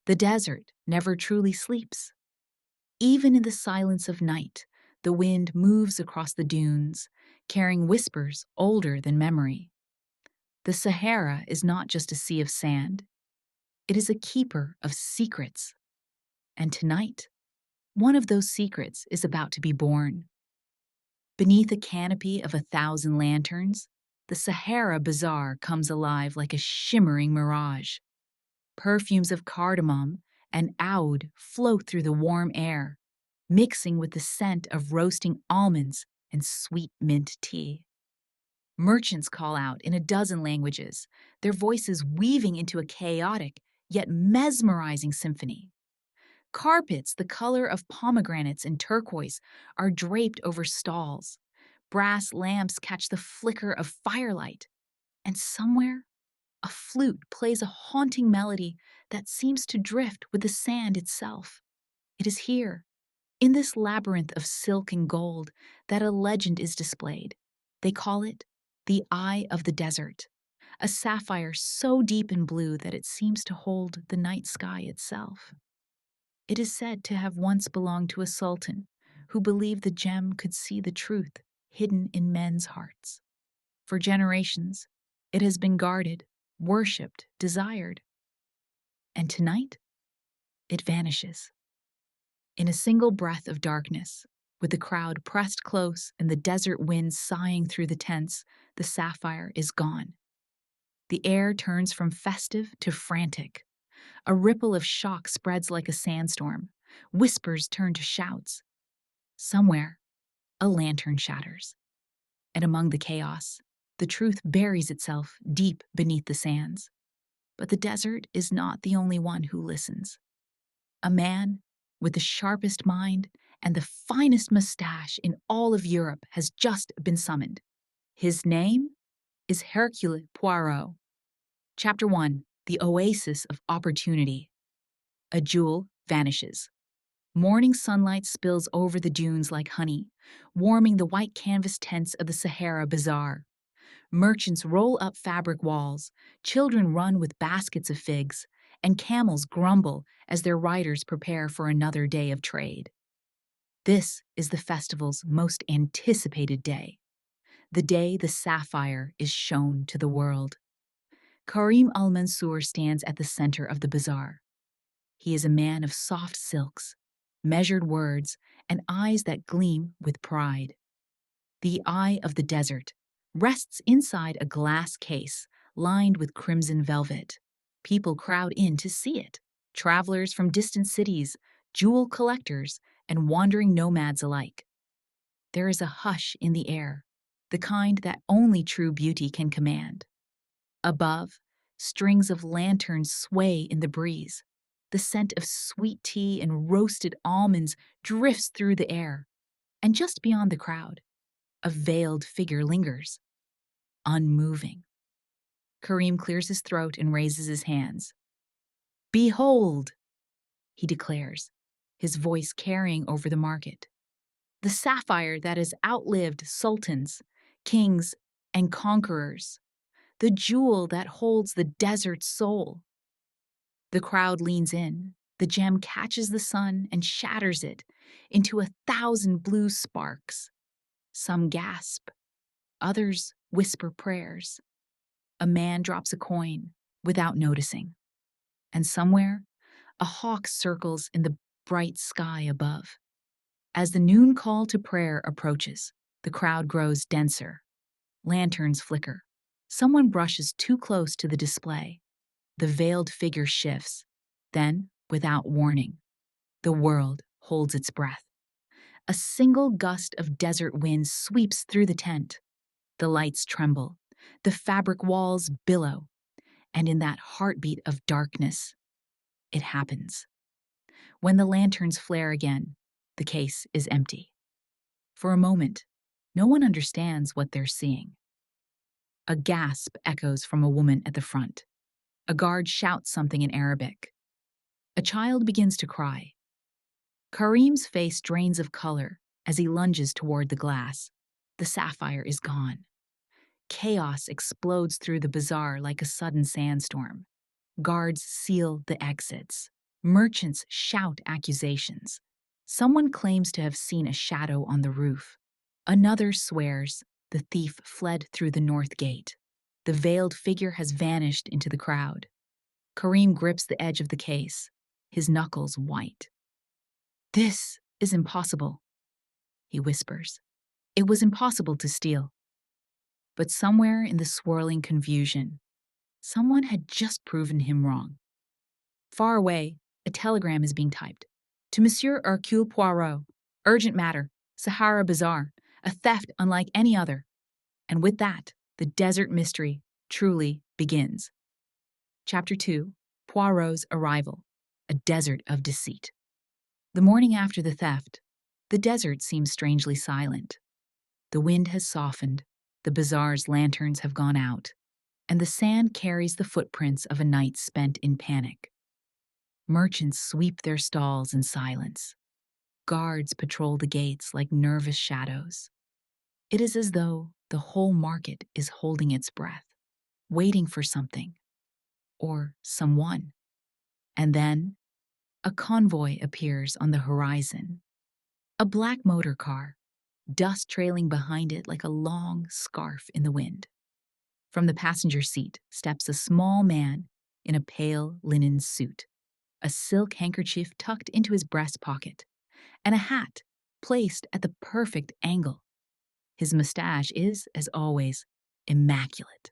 The desert never truly sleeps. Even in the silence of night, the wind moves across the dunes, carrying whispers older than memory. The Sahara is not just a sea of sand, it is a keeper of secrets. And tonight, one of those secrets is about to be born. Beneath a canopy of 1,000 lanterns, the Sahara Bazaar comes alive like a shimmering mirage. Perfumes of cardamom and oud float through the warm air, mixing with the scent of roasting almonds and sweet mint tea. Merchants call out in a dozen languages, their voices weaving into a chaotic yet mesmerizing symphony. Carpets the color of pomegranates and turquoise are draped over stalls. Brass lamps catch the flicker of firelight, and somewhere, a flute plays a haunting melody that seems to drift with the sand itself. It is here, in this labyrinth of silk and gold, that a legend is displayed. They call it the Eye of the Desert, a sapphire so deep in blue that it seems to hold the night sky itself. It is said to have once belonged to a sultan who believed the gem could see the truth hidden in men's hearts. For generations, it has been guarded, worshipped, desired. And tonight, it vanishes. In a single breath of darkness, with the crowd pressed close and the desert wind sighing through the tents, the sapphire is gone. The air turns from festive to frantic. A ripple of shock spreads like a sandstorm. Whispers turn to shouts. Somewhere, a lantern shatters. And among the chaos, the truth buries itself deep beneath the sands. But the desert is not the only one who listens. A man with the sharpest mind and the finest mustache in all of Europe has just been summoned. His name is Hercule Poirot. Chapter 1: The Oasis of Opportunity. A jewel vanishes. Morning sunlight spills over the dunes like honey, warming the white canvas tents of the Sahara Bazaar. Merchants roll up fabric walls, children run with baskets of figs, and camels grumble as their riders prepare for another day of trade. This is the festival's most anticipated day, the day the sapphire is shown to the world. Karim al-Mansour stands at the center of the bazaar. He is a man of soft silks, measured words, and eyes that gleam with pride. The Eye of the Desert rests inside a glass case lined with crimson velvet. People crowd in to see it, travelers from distant cities, jewel collectors, and wandering nomads alike. There is a hush in the air, the kind that only true beauty can command. Above, strings of lanterns sway in the breeze. The scent of sweet tea and roasted almonds drifts through the air. And just beyond the crowd, a veiled figure lingers, unmoving. Karim clears his throat and raises his hands. "Behold," he declares, his voice carrying over the market. "The sapphire that has outlived sultans, kings, and conquerors. The jewel that holds the desert's soul." The crowd leans in. The gem catches the sun and shatters it into 1,000 blue sparks. Some gasp. Others whisper prayers. A man drops a coin without noticing. And somewhere, a hawk circles in the bright sky above. As the noon call to prayer approaches, the crowd grows denser. Lanterns flicker. Someone brushes too close to the display. The veiled figure shifts. Then, without warning, the world holds its breath. A single gust of desert wind sweeps through the tent. The lights tremble. The fabric walls billow. And in that heartbeat of darkness, it happens. When the lanterns flare again, the case is empty. For a moment, no one understands what they're seeing. A gasp echoes from a woman at the front. A guard shouts something in Arabic. A child begins to cry. Karim's face drains of color as he lunges toward the glass. The sapphire is gone. Chaos explodes through the bazaar like a sudden sandstorm. Guards seal the exits. Merchants shout accusations. Someone claims to have seen a shadow on the roof. Another swears the thief fled through the north gate. The veiled figure has vanished into the crowd. Karim grips the edge of the case, his knuckles white. "This is impossible," he whispers. "It was impossible to steal." But somewhere in the swirling confusion, someone had just proven him wrong. Far away, a telegram is being typed. "To Monsieur Hercule Poirot, urgent matter, Sahara Bazaar, a theft unlike any other." And with that, the desert mystery truly begins. Chapter 2, Poirot's Arrival, a desert of deceit. The morning after the theft, the desert seems strangely silent. The wind has softened, the bazaar's lanterns have gone out, and the sand carries the footprints of a night spent in panic. Merchants sweep their stalls in silence. Guards patrol the gates like nervous shadows. It is as though the whole market is holding its breath, waiting for something or someone. And then a convoy appears on the horizon. A black motor car, dust trailing behind it like a long scarf in the wind. From the passenger seat steps a small man in a pale linen suit, a silk handkerchief tucked into his breast pocket, and a hat placed at the perfect angle. His mustache is, as always, immaculate.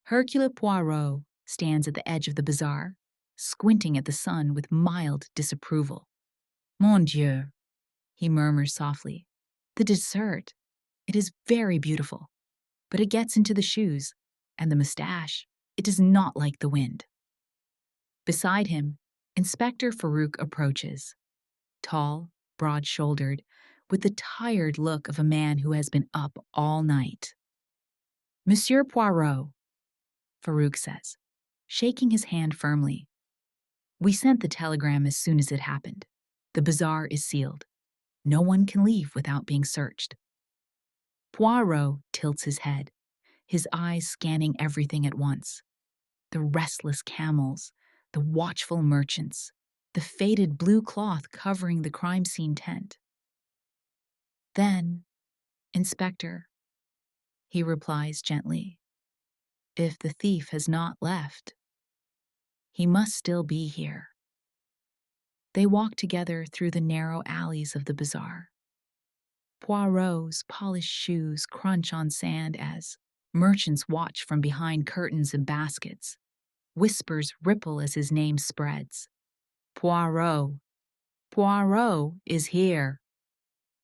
Hercule Poirot stands at the edge of the bazaar, squinting at the sun with mild disapproval. "Mon Dieu," he murmurs softly. "The dessert. It is very beautiful, but it gets into the shoes, and the mustache, it does not like the wind." Beside him, Inspector Farouk approaches, tall, broad-shouldered, with the tired look of a man who has been up all night. "Monsieur Poirot," Farouk says, shaking his hand firmly. "We sent the telegram as soon as it happened. The bazaar is sealed. No one can leave without being searched." Poirot tilts his head, his eyes scanning everything at once. The restless camels, the watchful merchants, the faded blue cloth covering the crime scene tent. "Then, Inspector," he replies gently, "if the thief has not left, he must still be here." They walk together through the narrow alleys of the bazaar. Poirot's polished shoes crunch on sand as merchants watch from behind curtains and baskets. Whispers ripple as his name spreads. "Poirot! Poirot is here!"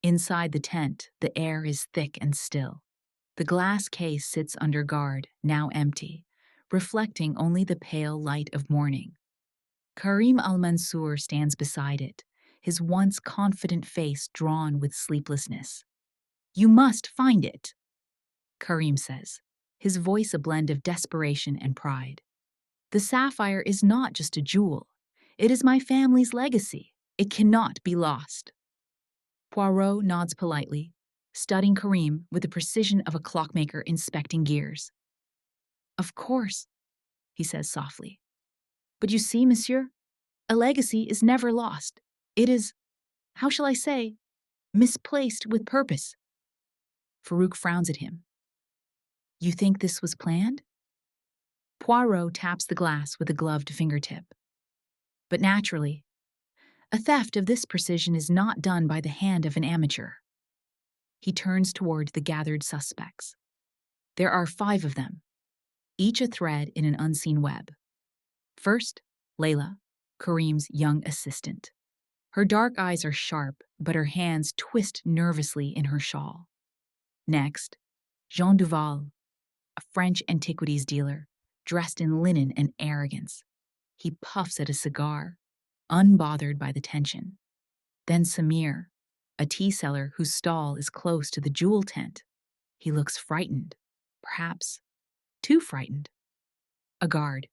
Inside the tent, the air is thick and still. The glass case sits under guard, now empty, reflecting only the pale light of morning. Karim al-Mansour stands beside it, his once confident face drawn with sleeplessness. "You must find it," Karim says, his voice a blend of desperation and pride. "The sapphire is not just a jewel. It is my family's legacy. It cannot be lost." Poirot nods politely, studying Karim with the precision of a clockmaker inspecting gears. "Of course," he says softly. "But you see, monsieur, a legacy is never lost. It is, how shall I say, misplaced with purpose." Farouk frowns at him. "You think this was planned?" Poirot taps the glass with a gloved fingertip. "But naturally, a theft of this precision is not done by the hand of an amateur." He turns toward the gathered suspects. There are 5 of them, each a thread in an unseen web. First, Layla, Karim's young assistant. Her dark eyes are sharp, but her hands twist nervously in her shawl. Next, Jean Duval, a French antiquities dealer, dressed in linen and arrogance. He puffs at a cigar, unbothered by the tension. Then Samir, a tea seller whose stall is close to the jewel tent. He looks frightened, perhaps too frightened. A guard,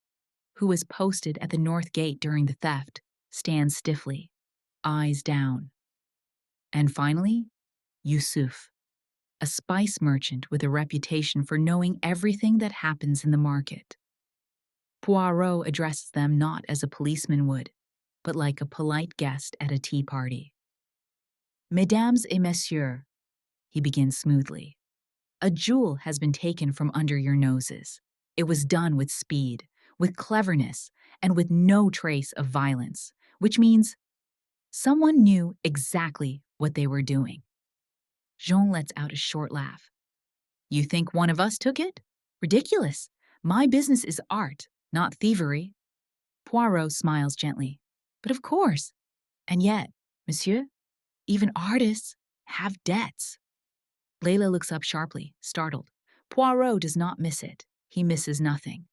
who was posted at the north gate during the theft, stands stiffly, eyes down. And finally, Yusuf, a spice merchant with a reputation for knowing everything that happens in the market. Poirot addresses them not as a policeman would, but like a polite guest at a tea party. Mesdames et messieurs, he begins smoothly, a jewel has been taken from under your noses. It was done with speed, with cleverness, and with no trace of violence, which means someone knew exactly what they were doing. Jean lets out a short laugh. You think one of us took it? Ridiculous. My business is art, not thievery. Poirot smiles gently. But of course. And yet, monsieur, even artists have debts. Layla looks up sharply, startled. Poirot does not miss it. He misses nothing.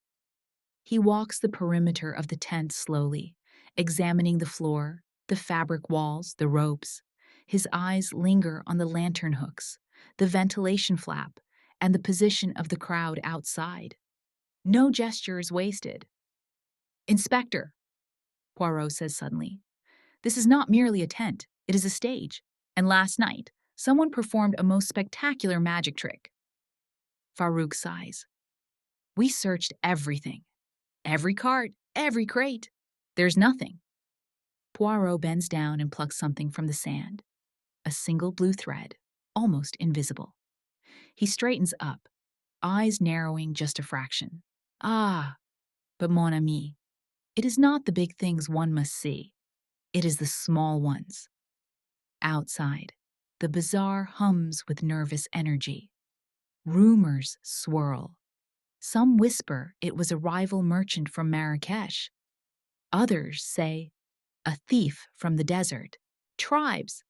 He walks the perimeter of the tent slowly, examining the floor, the fabric walls, the ropes. His eyes linger on the lantern hooks, the ventilation flap, and the position of the crowd outside. No gesture is wasted. Inspector, Poirot says suddenly, this is not merely a tent, it is a stage. And last night, someone performed a most spectacular magic trick. Farouk sighs. We searched everything. Every cart, every crate. There's nothing. Poirot bends down and plucks something from the sand. A single blue thread, almost invisible. He straightens up, eyes narrowing just a fraction. Ah, but mon ami, it is not the big things one must see. It is the small ones. Outside, the bazaar hums with nervous energy. Rumors swirl. Some whisper it was a rival merchant from Marrakesh. Others say, a thief from the desert. Tribes.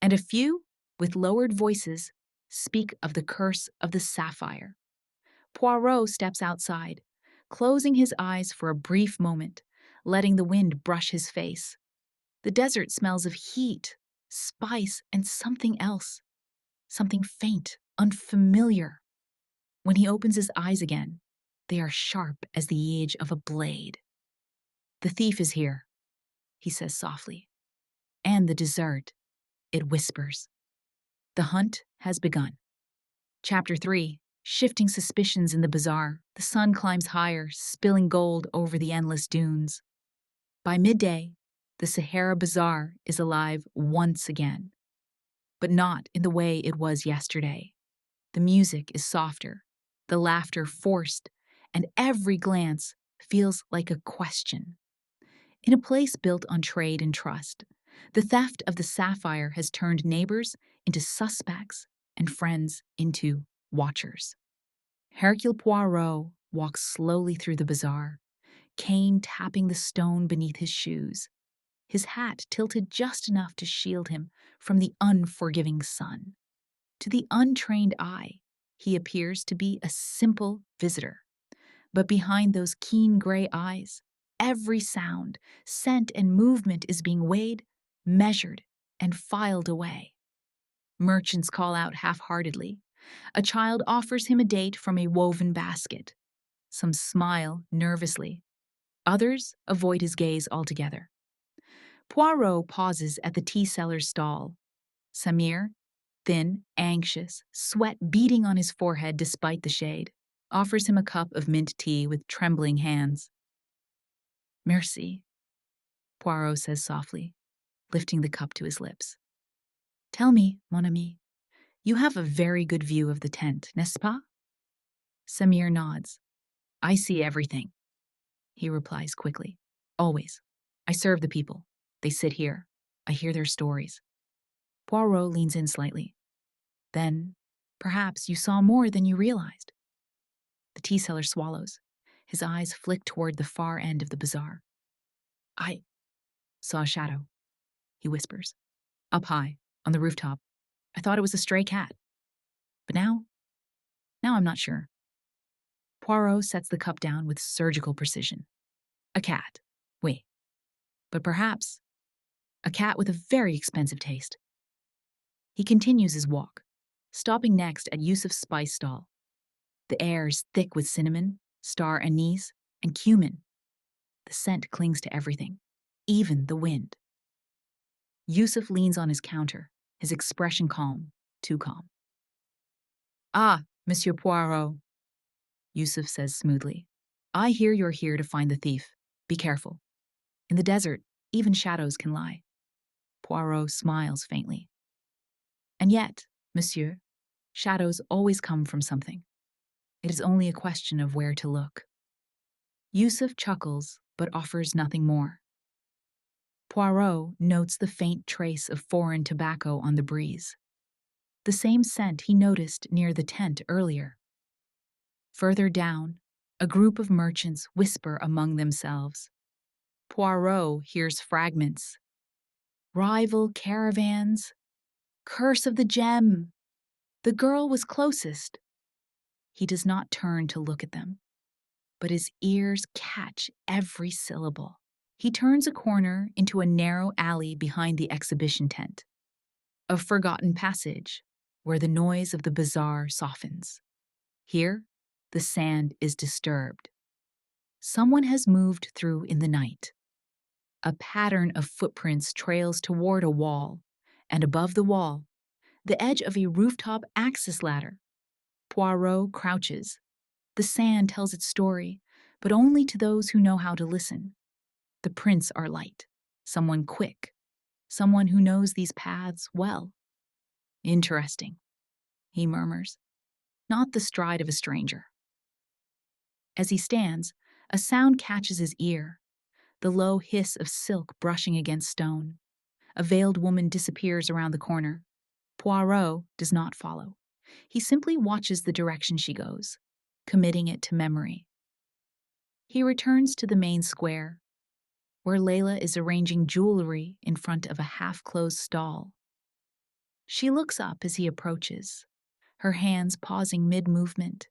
And a few, with lowered voices, speak of the curse of the sapphire. Poirot steps outside, closing his eyes for a brief moment, letting the wind brush his face. The desert smells of heat, spice, and something else. Something faint, unfamiliar. When he opens his eyes again, they are sharp as the edge of a blade. The thief is here, he says softly. And the dessert, it whispers. The hunt has begun. Chapter 3. Shifting suspicions in the bazaar, the sun climbs higher, spilling gold over the endless dunes. By midday, the Sahara Bazaar is alive once again. But not in the way it was yesterday. The music is softer, the laughter forced, and every glance feels like a question. In a place built on trade and trust, the theft of the sapphire has turned neighbors into suspects and friends into watchers. Hercule Poirot walks slowly through the bazaar, cane tapping the stone beneath his shoes, his hat tilted just enough to shield him from the unforgiving sun. To the untrained eye, he appears to be a simple visitor. But behind those keen gray eyes, every sound, scent, and movement is being weighed, measured, and filed away. Merchants call out half-heartedly. A child offers him a date from a woven basket. Some smile nervously. Others avoid his gaze altogether. Poirot pauses at the tea seller's stall. Samir, thin, anxious, sweat beading on his forehead despite the shade, offers him a cup of mint tea with trembling hands. Merci, Poirot says softly, lifting the cup to his lips. Tell me, mon ami, you have a very good view of the tent, n'est-ce pas? Samir nods. I see everything, he replies quickly. Always. I serve the people. They sit here. I hear their stories. Poirot leans in slightly. Then, perhaps you saw more than you realized. The tea seller swallows. His eyes flick toward the far end of the bazaar. I saw a shadow, he whispers. Up high, on the rooftop. I thought it was a stray cat. But now I'm not sure. Poirot sets the cup down with surgical precision. A cat. Oui. But perhaps a cat with a very expensive taste. He continues his walk, stopping next at Yusuf's spice stall. The air is thick with cinnamon, star anise, and cumin. The scent clings to everything, even the wind. Yusuf leans on his counter, his expression calm, too calm. Ah, Monsieur Poirot, Yusuf says smoothly. I hear you're here to find the thief. Be careful. In the desert, Even shadows can lie. Poirot smiles faintly. And yet, monsieur, shadows always come from something. It is only a question of where to look. Yusuf chuckles, but offers nothing more. Poirot notes the faint trace of foreign tobacco on the breeze, the same scent he noticed near the tent earlier. Further down, a group of merchants whisper among themselves. Poirot hears fragments. Rival caravans. Curse of the gem. The girl was closest. He does not turn to look at them, but his ears catch every syllable. He turns a corner into a narrow alley behind the exhibition tent. A forgotten passage where the noise of the bazaar softens. Here, the sand is disturbed. Someone has moved through in the night. A pattern of footprints trails toward a wall, and above the wall, the edge of a rooftop access ladder. Poirot crouches. The sand tells its story, but only to those who know how to listen. The prints are light, someone quick, someone who knows these paths well. Interesting, he murmurs, not the stride of a stranger. As he stands, a sound catches his ear, the low hiss of silk brushing against stone. A veiled woman disappears around the corner. Poirot does not follow. He simply watches the direction she goes, committing it to memory. He returns to the main square, where Layla is arranging jewelry in front of a half-closed stall. She looks up as he approaches, her hands pausing mid-movement.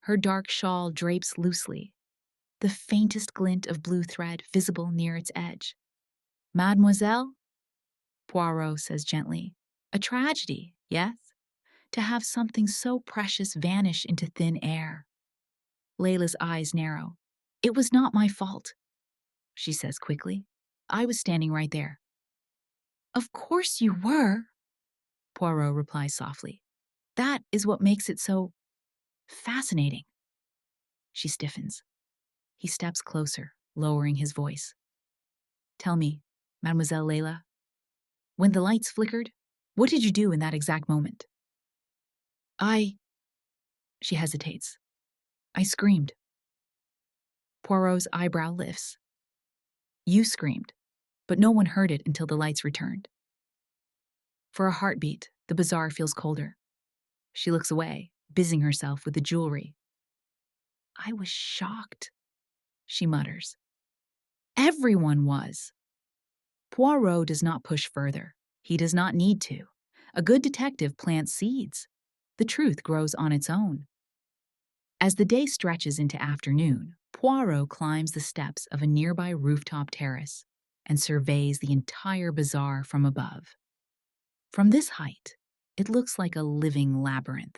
Her dark shawl drapes loosely, the faintest glint of blue thread visible near its edge. Mademoiselle? Poirot says gently. A tragedy, yes? To have something so precious vanish into thin air. Layla's eyes narrow. It was not my fault, she says quickly. I was standing right there. Of course you were, Poirot replies softly. That is what makes it so fascinating. She stiffens. He steps closer, lowering his voice. Tell me, Mademoiselle Layla, when the lights flickered, what did you do in that exact moment? She hesitates. I screamed. Poirot's eyebrow lifts. You screamed, but no one heard it until the lights returned. For a heartbeat, the bazaar feels colder. She looks away, busying herself with the jewelry. I was shocked, she mutters. Everyone was. Poirot does not push further. He does not need to. A good detective plants seeds. The truth grows on its own. As the day stretches into afternoon, Poirot climbs the steps of a nearby rooftop terrace and surveys the entire bazaar from above. From this height, it looks like a living labyrinth.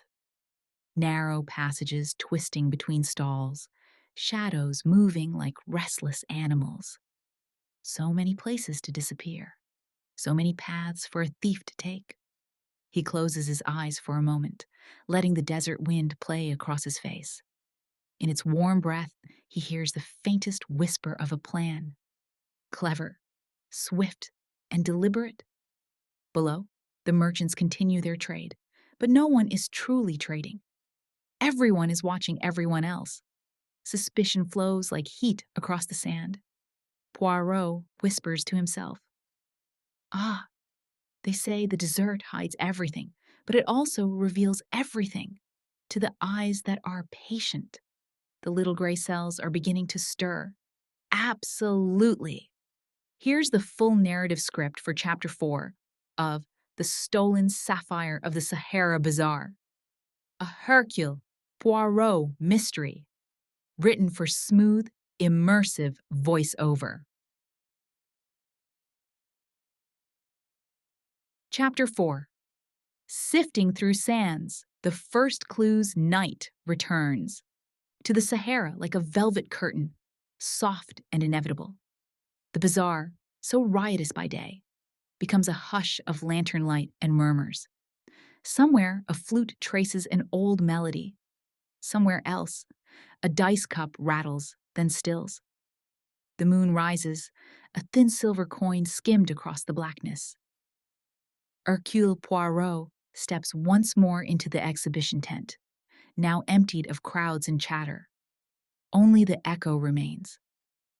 Narrow passages twisting between stalls, shadows moving like restless animals. So many places to disappear, so many paths for a thief to take. He closes his eyes for a moment, letting the desert wind play across his face. In its warm breath, he hears the faintest whisper of a plan. Clever, swift, and deliberate. Below, the merchants continue their trade, but no one is truly trading. Everyone is watching everyone else. Suspicion flows like heat across the sand. Poirot whispers to himself. Ah, they say the dessert hides everything, but it also reveals everything to the eyes that are patient. The little gray cells are beginning to stir. Absolutely. Here's the full narrative script for Chapter 4 of The Stolen Sapphire of the Sahara Bazaar. A Hercule Poirot mystery, written for smooth, immersive voiceover. Chapter 4. Sifting through sands, the first clue's night returns. To the Sahara like a velvet curtain, soft and inevitable. The bazaar, so riotous by day, becomes a hush of lantern light and murmurs. Somewhere, a flute traces an old melody. Somewhere else, a dice cup rattles, then stills. The moon rises, A thin silver coin skimmed across the blackness. Hercule Poirot steps once more into the exhibition tent, now emptied of crowds and chatter. Only the echo remains.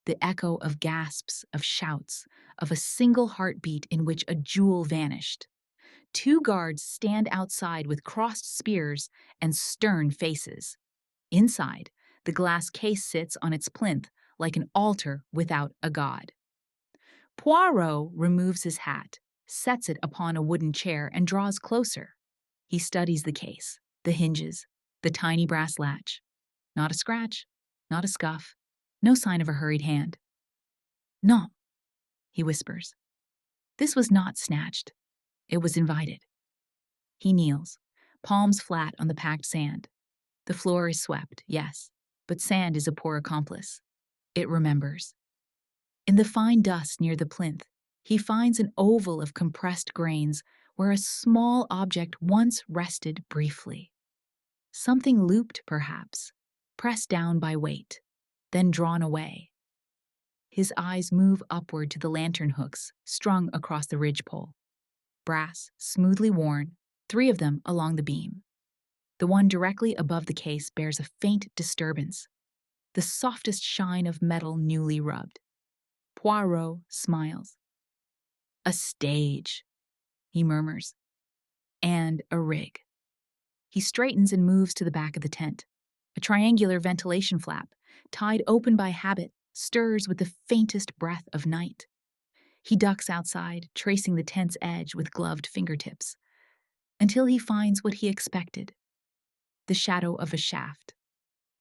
The echo of gasps, of shouts, of a single heartbeat in which a jewel vanished. 2 guards stand outside with crossed spears and stern faces. Inside, the glass case sits on its plinth like an altar without a god. Poirot removes his hat, sets it upon a wooden chair, and draws closer. He studies the case, the hinges, the tiny brass latch. Not a scratch, not a scuff, no sign of a hurried hand. "No," he whispers. "This was not snatched. It was invited." He kneels, palms flat on the packed sand. The floor is swept, yes, but sand is a poor accomplice. It remembers. In the fine dust near the plinth, he finds an oval of compressed grains where a small object once rested briefly. Something looped, perhaps, pressed down by weight, then drawn away. His eyes move upward to the lantern hooks strung across the ridgepole. Brass, smoothly worn, 3 of them along the beam. The one directly above the case bears a faint disturbance, the softest shine of metal newly rubbed. Poirot smiles. "A stage," he murmurs, "and a rig." He straightens and moves to the back of the tent. A triangular ventilation flap, tied open by habit, stirs with the faintest breath of night. He ducks outside, tracing the tent's edge with gloved fingertips, until he finds what he expected: the shadow of a shaft,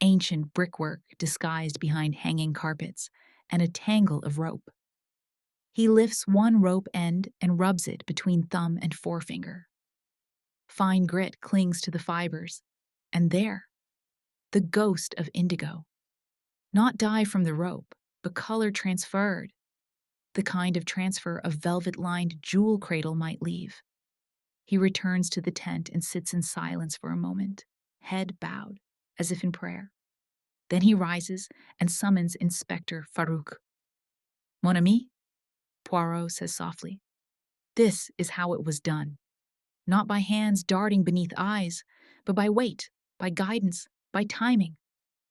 ancient brickwork disguised behind hanging carpets, and a tangle of rope. He lifts one rope end and rubs it between thumb and forefinger. Fine grit clings to the fibers, and there, the ghost of indigo. Not dye from the rope, but color transferred, the kind of transfer a velvet-lined jewel cradle might leave. He returns to the tent and sits in silence for a moment, head bowed, as if in prayer. Then he rises and summons Inspector Farouk. "Mon ami," Poirot says softly, "this is how it was done. Not by hands darting beneath eyes, but by weight, by guidance, by timing.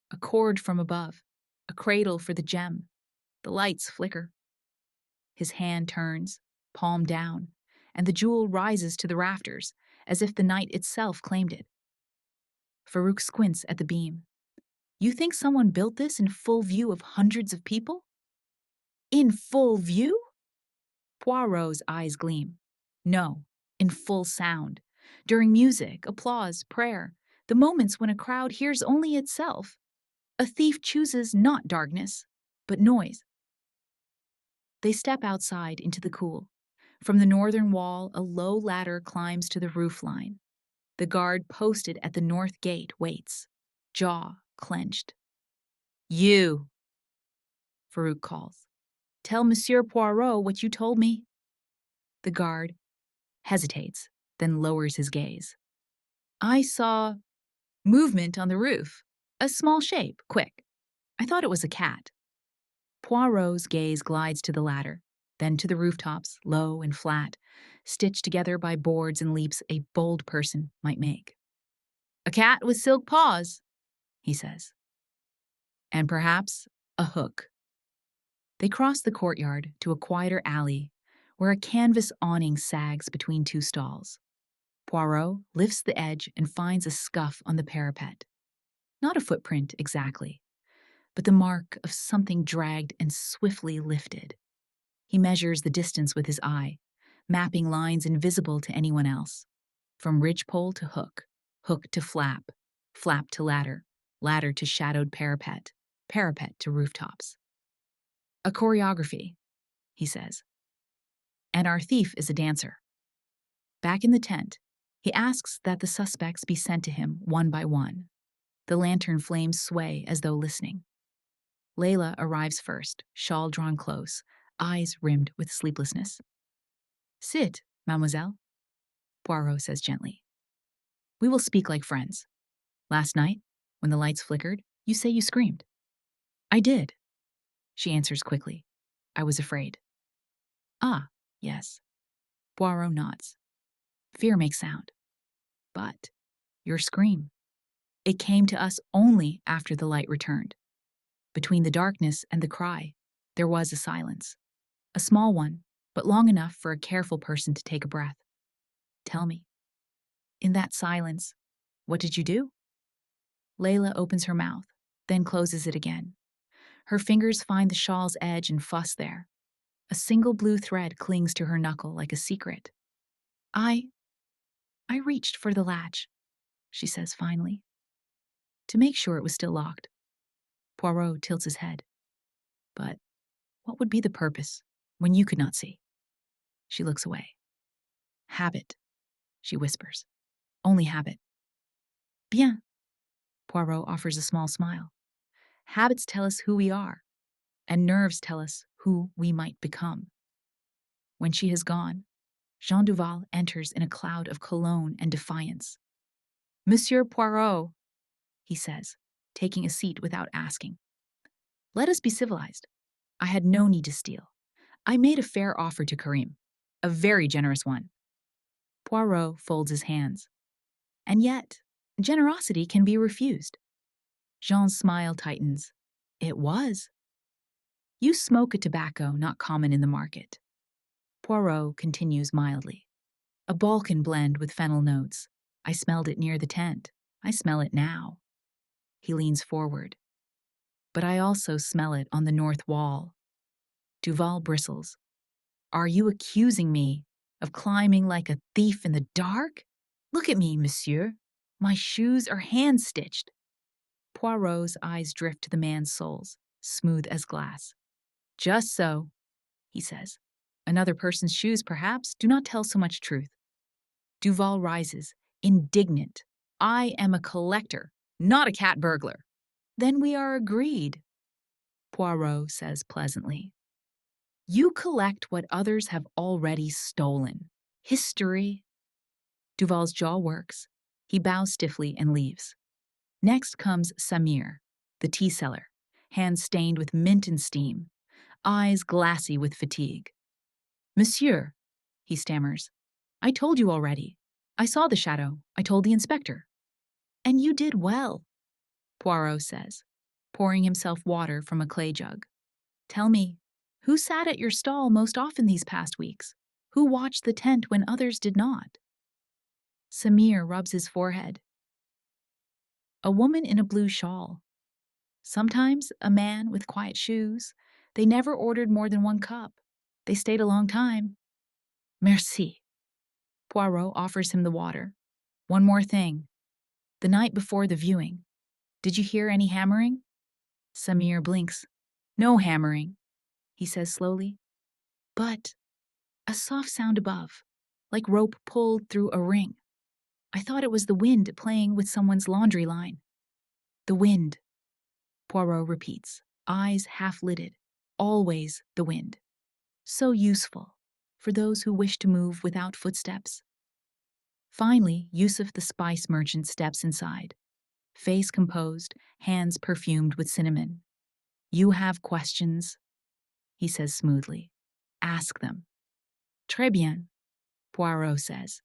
A cord from above, a cradle for the gem. The lights flicker." His hand turns, palm down, and the jewel rises to the rafters, as if the night itself claimed it. Farouk squints at the beam. "You think someone built this in full view of hundreds of people?" "In full view?" Poirot's eyes gleam. "No, in full sound. During music, applause, prayer, the moments when a crowd hears only itself. A thief chooses not darkness, but noise." They step outside into the cool. From the northern wall, a low ladder climbs to the roof line. The guard posted at the north gate waits, jaw clenched. "You," Farouk calls. "Tell Monsieur Poirot what you told me." The guard hesitates, then lowers his gaze. "I saw movement on the roof. A small shape, quick. I thought it was a cat." Poirot's gaze glides to the ladder, then to the rooftops, low and flat, stitched together by boards and leaps a bold person might make. "A cat with silk paws," he says. "And perhaps a hook." They cross the courtyard to a quieter alley where a canvas awning sags between 2 stalls. Poirot lifts the edge and finds a scuff on the parapet. Not a footprint exactly, but the mark of something dragged and swiftly lifted. He measures the distance with his eye, mapping lines invisible to anyone else. From ridgepole to hook, hook to flap, flap to ladder, ladder to shadowed parapet, parapet to rooftops. "A choreography," he says. "And our thief is a dancer." Back in the tent, he asks that the suspects be sent to him one by one. The lantern flames sway as though listening. Layla arrives first, shawl drawn close, eyes rimmed with sleeplessness. "Sit, mademoiselle," Poirot says gently. "We will speak like friends. Last night, when the lights flickered, you say you screamed." "I did," she answers quickly. I was afraid. Ah, yes. Poirot nods. Fear makes sound. But your scream. It came to us only after the light returned. Between the darkness and the cry, there was a silence. A small one, but long enough for a careful person to take a breath. Tell me. In that silence, what did you do? Layla opens her mouth, then closes it again. Her fingers find the shawl's edge and fuss there. A single blue thread clings to her knuckle like a secret. I reached for the latch, she says finally, to make sure it was still locked. Poirot tilts his head. But what would be the purpose when you could not see? She looks away. Habit, she whispers. Only habit. Bien. Poirot offers a small smile. Habits tell us who we are, and nerves tell us who we might become. When she has gone, Jean Duval enters in a cloud of cologne and defiance. Monsieur Poirot, he says, taking a seat without asking. Let us be civilized. I had no need to steal. I made a fair offer to Karim, a very generous one. Poirot folds his hands. And yet, generosity can be refused. Jean's smile tightens. It was. You smoke a tobacco not common in the market. Poirot continues mildly. A Balkan blend with fennel notes. I smelled it near the tent. I smell it now. He leans forward. But I also smell it on the north wall. Duval bristles. Are you accusing me of climbing like a thief in the dark? Look at me, monsieur. My shoes are hand-stitched. Poirot's eyes drift to the man's soles, smooth as glass. Just so, he says. Another person's shoes, perhaps, do not tell so much truth. Duval rises, indignant. I am a collector, not a cat burglar. Then we are agreed, Poirot says pleasantly. You collect what others have already stolen. History. Duval's jaw works. He bows stiffly and leaves. Next comes Samir, the tea seller, hands stained with mint and steam, eyes glassy with fatigue. Monsieur, he stammers, I told you already. I saw the shadow. I told the inspector. And you did well, Poirot says, pouring himself water from a clay jug. Tell me, who sat at your stall most often these past weeks? Who watched the tent when others did not? Samir rubs his forehead. A woman in a blue shawl. Sometimes a man with quiet shoes. They never ordered more than one cup. They stayed a long time. Merci. Poirot offers him the water. One more thing. The night before the viewing, did you hear any hammering? Samir blinks. No hammering, he says slowly. But a soft sound above, like rope pulled through a ring. I thought it was the wind playing with someone's laundry line. The wind, Poirot repeats, eyes half-lidded. Always the wind. So useful for those who wish to move without footsteps. Finally, Yusuf the spice merchant steps inside, face composed, hands perfumed with cinnamon. You have questions, he says smoothly. Ask them. Très bien, Poirot says.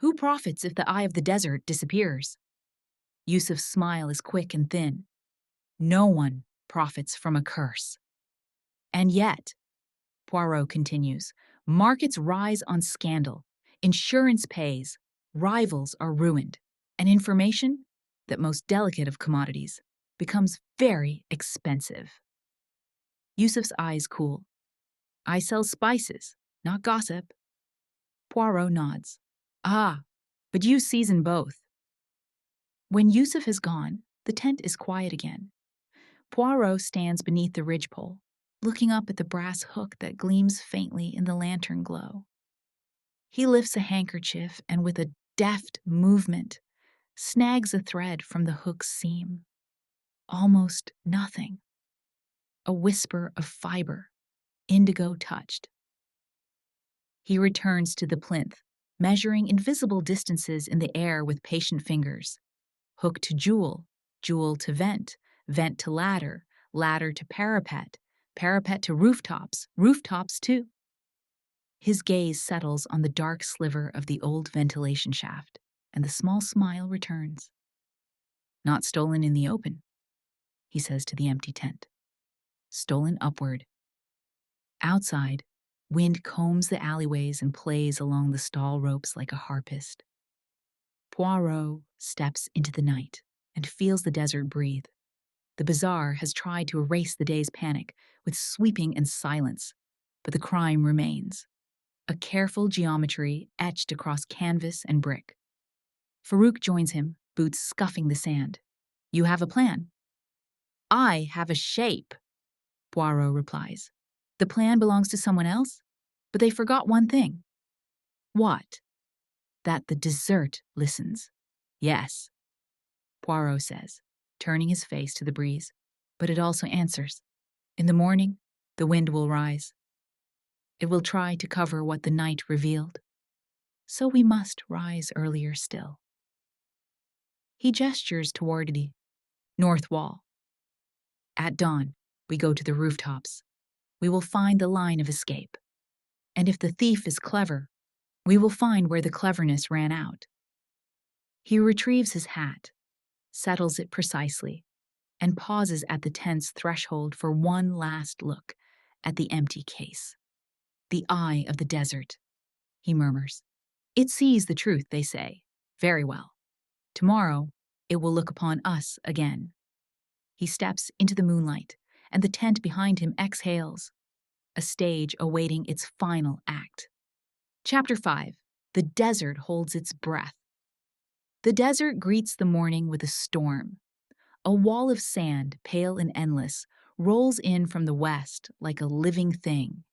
Who profits if the eye of the desert disappears? Yusuf's smile is quick and thin. No one profits from a curse. And yet, Poirot continues, markets rise on scandal, insurance pays, rivals are ruined, and information, that most delicate of commodities, becomes very expensive. Yusuf's eyes cool. I sell spices, not gossip. Poirot nods. Ah, but you season both. When Yusuf has gone, the tent is quiet again. Poirot stands beneath the ridgepole, looking up at the brass hook that gleams faintly in the lantern glow. He lifts a handkerchief and with a deft movement, snags a thread from the hook's seam. Almost nothing. A whisper of fiber, indigo touched. He returns to the plinth, measuring invisible distances in the air with patient fingers. Hook to jewel, jewel to vent, vent to ladder, ladder to parapet, Parapet to rooftops, rooftops too. His gaze settles on the dark sliver of the old ventilation shaft, and the small smile returns. Not stolen in the open, he says to the empty tent. Stolen upward. Outside, wind combs the alleyways and plays along the stall ropes like a harpist. Poirot steps into the night and feels the desert breathe. The bazaar has tried to erase the day's panic with sweeping and silence, but the crime remains. A careful geometry etched across canvas and brick. Farouk joins him, boots scuffing the sand. You have a plan? I have a shape, Poirot replies. The plan belongs to someone else? But they forgot one thing. What? That the dessert listens. Yes, Poirot says, turning his face to the breeze. But it also answers. In the morning, the wind will rise. It will try to cover what the night revealed. So we must rise earlier still. He gestures toward the north wall. At dawn, we go to the rooftops. We will find the line of escape. And if the thief is clever, we will find where the cleverness ran out. He retrieves his hat, settles it precisely, and pauses at the tent's threshold for one last look at the empty case. The eye of the desert, he murmurs. It sees the truth, they say. Very well. Tomorrow, it will look upon us again. He steps into the moonlight, and the tent behind him exhales, a stage awaiting its final act. Chapter 5. The desert holds its breath. The desert greets the morning with a storm. A wall of sand, pale and endless, rolls in from the west like a living thing.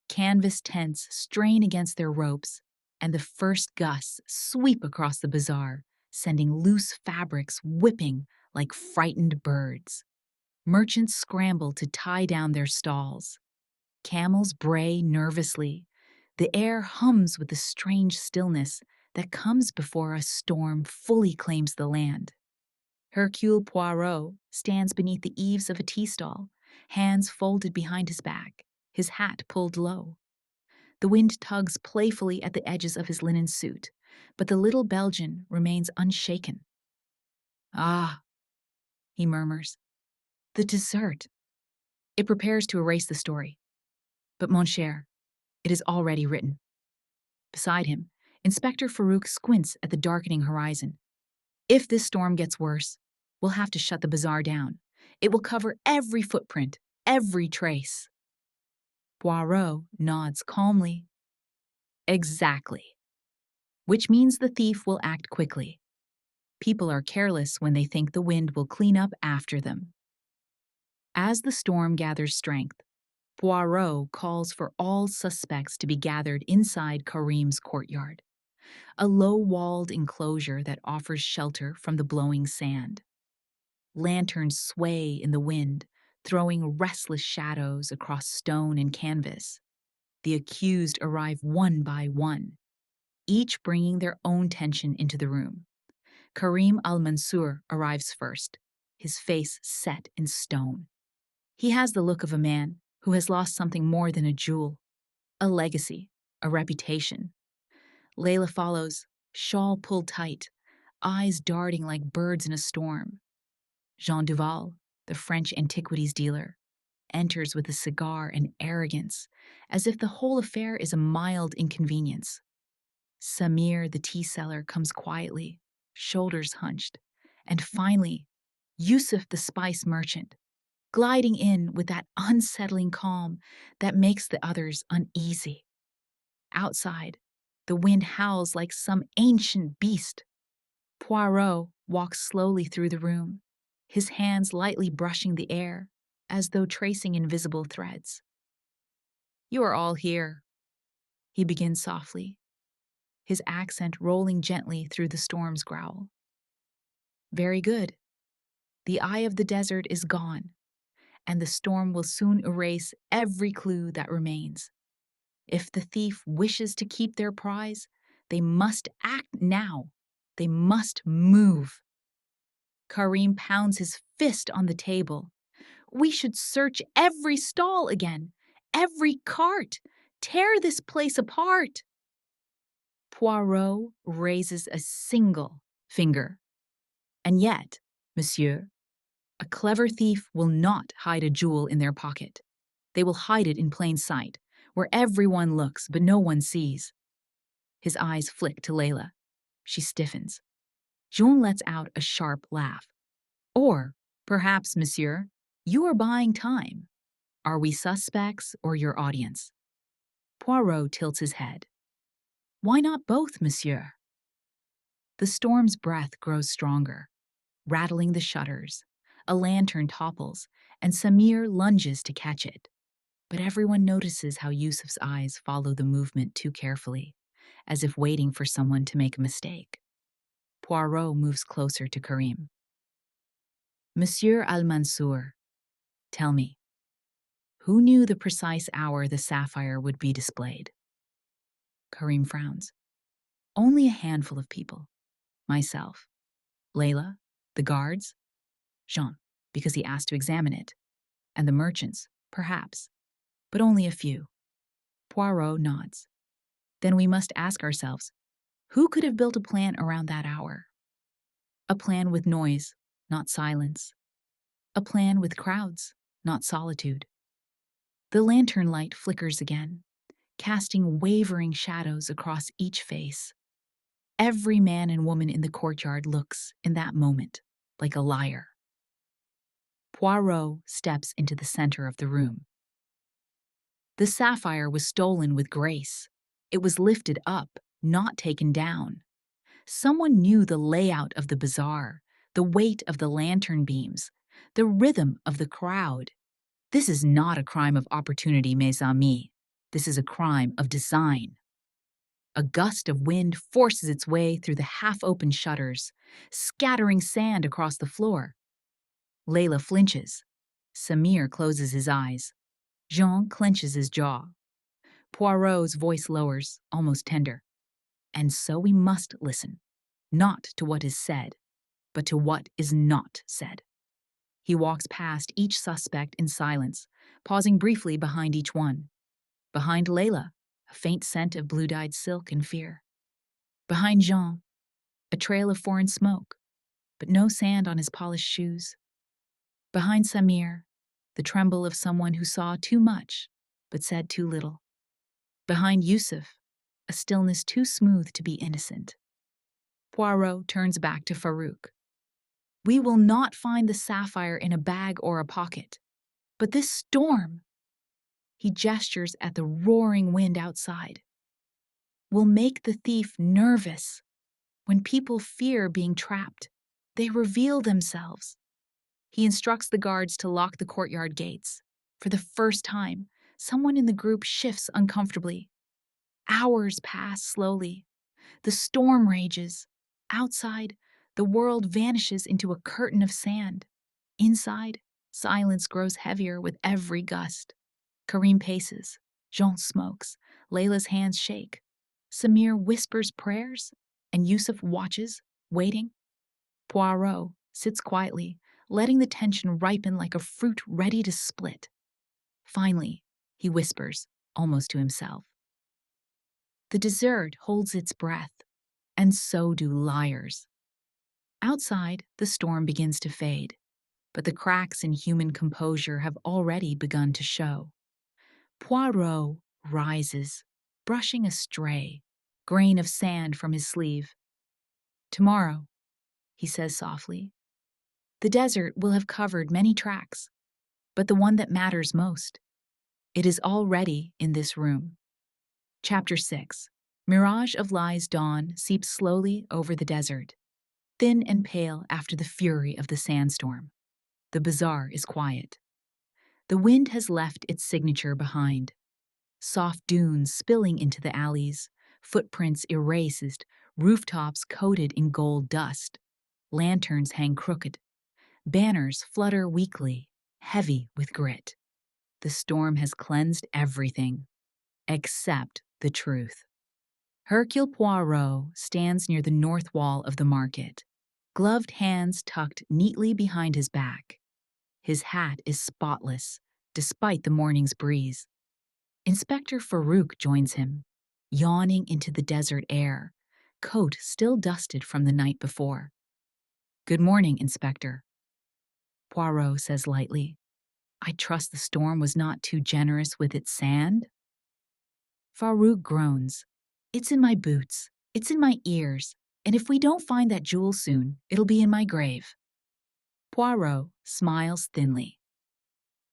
Canvas tents strain against their ropes, and the first gusts sweep across the bazaar, sending loose fabrics whipping like frightened birds. Merchants scramble to tie down their stalls. Camels bray nervously. The air hums with the strange stillness that comes before a storm fully claims the land. Hercule Poirot stands beneath the eaves of a tea stall, hands folded behind his back, his hat pulled low. The wind tugs playfully at the edges of his linen suit, but the little Belgian remains unshaken. Ah, he murmurs, the dessert. It prepares to erase the story. But mon cher, it is already written. Beside him, Inspector Farouk squints at the darkening horizon. If this storm gets worse, we'll have to shut the bazaar down. It will cover every footprint, every trace. Poirot nods calmly. Exactly. Which means the thief will act quickly. People are careless when they think the wind will clean up after them. As the storm gathers strength, Poirot calls for all suspects to be gathered inside Karim's courtyard, a low-walled enclosure that offers shelter from the blowing sand. Lanterns sway in the wind, throwing restless shadows across stone and canvas. The accused arrive one by one, each bringing their own tension into the room. Karim al-Mansour arrives first, his face set in stone. He has the look of a man who has lost something more than a jewel, a legacy, a reputation. Layla follows, shawl pulled tight, eyes darting like birds in a storm. Jean Duval, the French antiquities dealer, enters with a cigar and arrogance, as if the whole affair is a mild inconvenience. Samir, the tea seller, comes quietly, shoulders hunched, and finally, Yusuf, the spice merchant, gliding in with that unsettling calm that makes the others uneasy. Outside, the wind howls like some ancient beast. Poirot walks slowly through the room, his hands lightly brushing the air, as though tracing invisible threads. You are all here, he begins softly, his accent rolling gently through the storm's growl. Very good. The eye of the desert is gone, and the storm will soon erase every clue that remains. If the thief wishes to keep their prize, they must act now. They must move. Karim pounds his fist on the table. We should search every stall again, every cart, tear this place apart. Poirot raises a single finger. And yet, monsieur, a clever thief will not hide a jewel in their pocket. They will hide it in plain sight, where everyone looks but no one sees. His eyes flick to Layla. She stiffens. Jean lets out a sharp laugh. Or, perhaps, monsieur, you are buying time. Are we suspects or your audience? Poirot tilts his head. Why not both, monsieur? The storm's breath grows stronger, rattling the shutters. A lantern topples, and Samir lunges to catch it. But everyone notices how Yusuf's eyes follow the movement too carefully, as if waiting for someone to make a mistake. Poirot moves closer to Karim. Monsieur Al-Mansour, tell me, who knew the precise hour the sapphire would be displayed? Karim frowns. Only a handful of people. Myself, Layla, the guards, Jean, because he asked to examine it, and the merchants, perhaps, but only a few. Poirot nods. Then we must ask ourselves, who could have built a plan around that hour? A plan with noise, not silence. A plan with crowds, not solitude. The lantern light flickers again, casting wavering shadows across each face. Every man and woman in the courtyard looks, in that moment, like a liar. Poirot steps into the center of the room. The sapphire was stolen with grace. It was lifted up, not taken down. Someone knew the layout of the bazaar, the weight of the lantern beams, the rhythm of the crowd. This is not a crime of opportunity, mes amis. This is a crime of design. A gust of wind forces its way through the half-open shutters, scattering sand across the floor. Layla flinches. Samir closes his eyes. Jean clenches his jaw. Poirot's voice lowers, almost tender. And so we must listen, not to what is said, but to what is not said. He walks past each suspect in silence, pausing briefly behind each one. Behind Layla, a faint scent of blue-dyed silk and fear. Behind Jean, a trail of foreign smoke, but no sand on his polished shoes. Behind Samir, the tremble of someone who saw too much, but said too little. Behind Yusuf, a stillness too smooth to be innocent. Poirot turns back to Farouk. We will not find the sapphire in a bag or a pocket. But this storm, he gestures at the roaring wind outside, will make the thief nervous. When people fear being trapped, they reveal themselves. He instructs the guards to lock the courtyard gates. For the first time, someone in the group shifts uncomfortably. Hours pass slowly. The storm rages. Outside, the world vanishes into a curtain of sand. Inside, silence grows heavier with every gust. Karim paces. Jean smokes. Layla's hands shake. Samir whispers prayers, and Yusuf watches, waiting. Poirot sits quietly, letting the tension ripen like a fruit ready to split. Finally, he whispers, almost to himself. The dessert holds its breath, and so do liars. Outside, the storm begins to fade, but the cracks in human composure have already begun to show. Poirot rises, brushing a stray grain of sand from his sleeve. Tomorrow, he says softly, the desert will have covered many tracks, but the one that matters most, it is already in this room. Chapter 6. Mirage of Lies dawn seeps slowly over the desert, thin and pale after the fury of the sandstorm. The bazaar is quiet. The wind has left its signature behind. Soft dunes spilling into the alleys, footprints erased, rooftops coated in gold dust. Lanterns hang crooked. Banners flutter weakly, heavy with grit. The storm has cleansed everything, except the truth. Hercule Poirot stands near the north wall of the market, gloved hands tucked neatly behind his back. His hat is spotless, despite the morning's breeze. Inspector Farouk joins him, yawning into the desert air, coat still dusted from the night before. "Good morning, Inspector," Poirot says lightly. "I trust the storm was not too generous with its sand?" Farouk groans. "It's in my boots, it's in my ears, and if we don't find that jewel soon, it'll be in my grave." Poirot smiles thinly.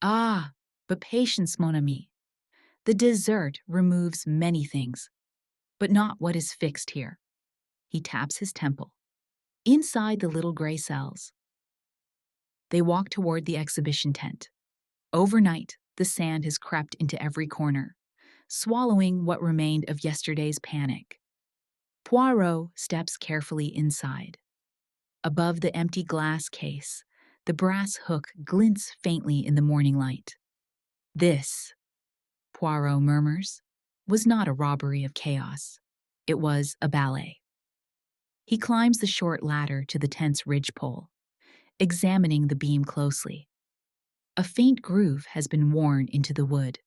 "Ah, but patience, mon ami. The dessert removes many things, but not what is fixed here." He taps his temple. Inside the little gray cells. They walk toward the exhibition tent. Overnight, the sand has crept into every corner, swallowing what remained of yesterday's panic. Poirot steps carefully inside. Above the empty glass case, the brass hook glints faintly in the morning light. This, Poirot murmurs, was not a robbery of chaos. It was a ballet. He climbs the short ladder to the tent's ridgepole, examining the beam closely. A faint groove has been worn into the wood,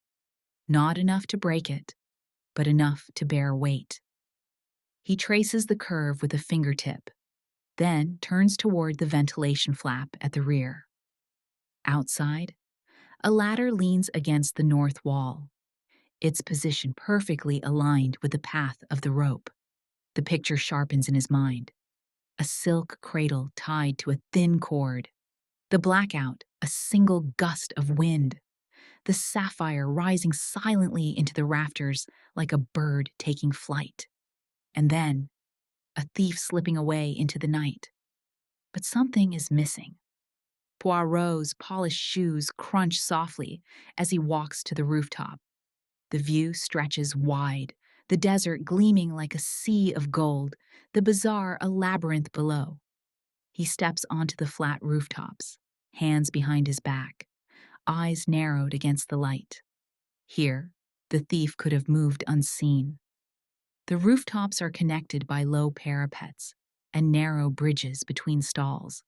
not enough to break it, but enough to bear weight. He traces the curve with a fingertip, then turns toward the ventilation flap at the rear. Outside, a ladder leans against the north wall, its position perfectly aligned with the path of the rope. The picture sharpens in his mind. A silk cradle tied to a thin cord. The blackout, a single gust of wind. The sapphire rising silently into the rafters like a bird taking flight. And then, a thief slipping away into the night. But something is missing. Poirot's polished shoes crunch softly as he walks to the rooftop. The view stretches wide, the desert gleaming like a sea of gold, the bazaar a labyrinth below. He steps onto the flat rooftops, hands behind his back, eyes narrowed against the light. Here, the thief could have moved unseen. The rooftops are connected by low parapets and narrow bridges between stalls.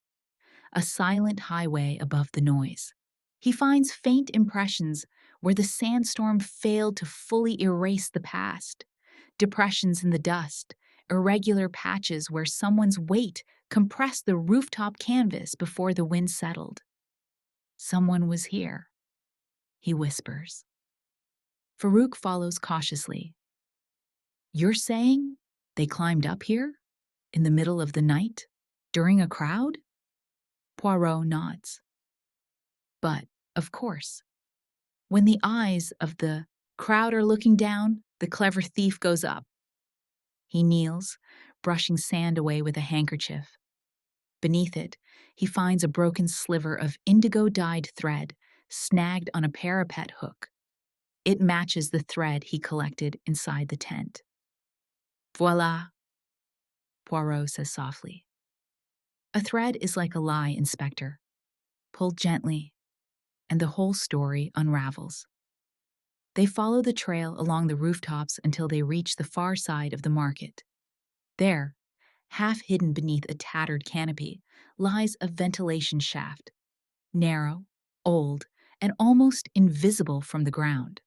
A silent highway above the noise. He finds faint impressions where the sandstorm failed to fully erase the past. Depressions in the dust, irregular patches where someone's weight compressed the rooftop canvas before the wind settled. "Someone was here," he whispers. Farouk follows cautiously. "You're saying they climbed up here? In the middle of the night? During a crowd?" Poirot nods. "But, of course, when the eyes of the crowd are looking down, the clever thief goes up." He kneels, brushing sand away with a handkerchief. Beneath it, he finds a broken sliver of indigo-dyed thread snagged on a parapet hook. It matches the thread he collected inside the tent. "Voila," Poirot says softly. A thread is like a lie, Inspector. Pull gently, and the whole story unravels. They follow the trail along the rooftops until they reach the far side of the market. There, half hidden beneath a tattered canopy, lies a ventilation shaft, narrow, old, and almost invisible from the ground.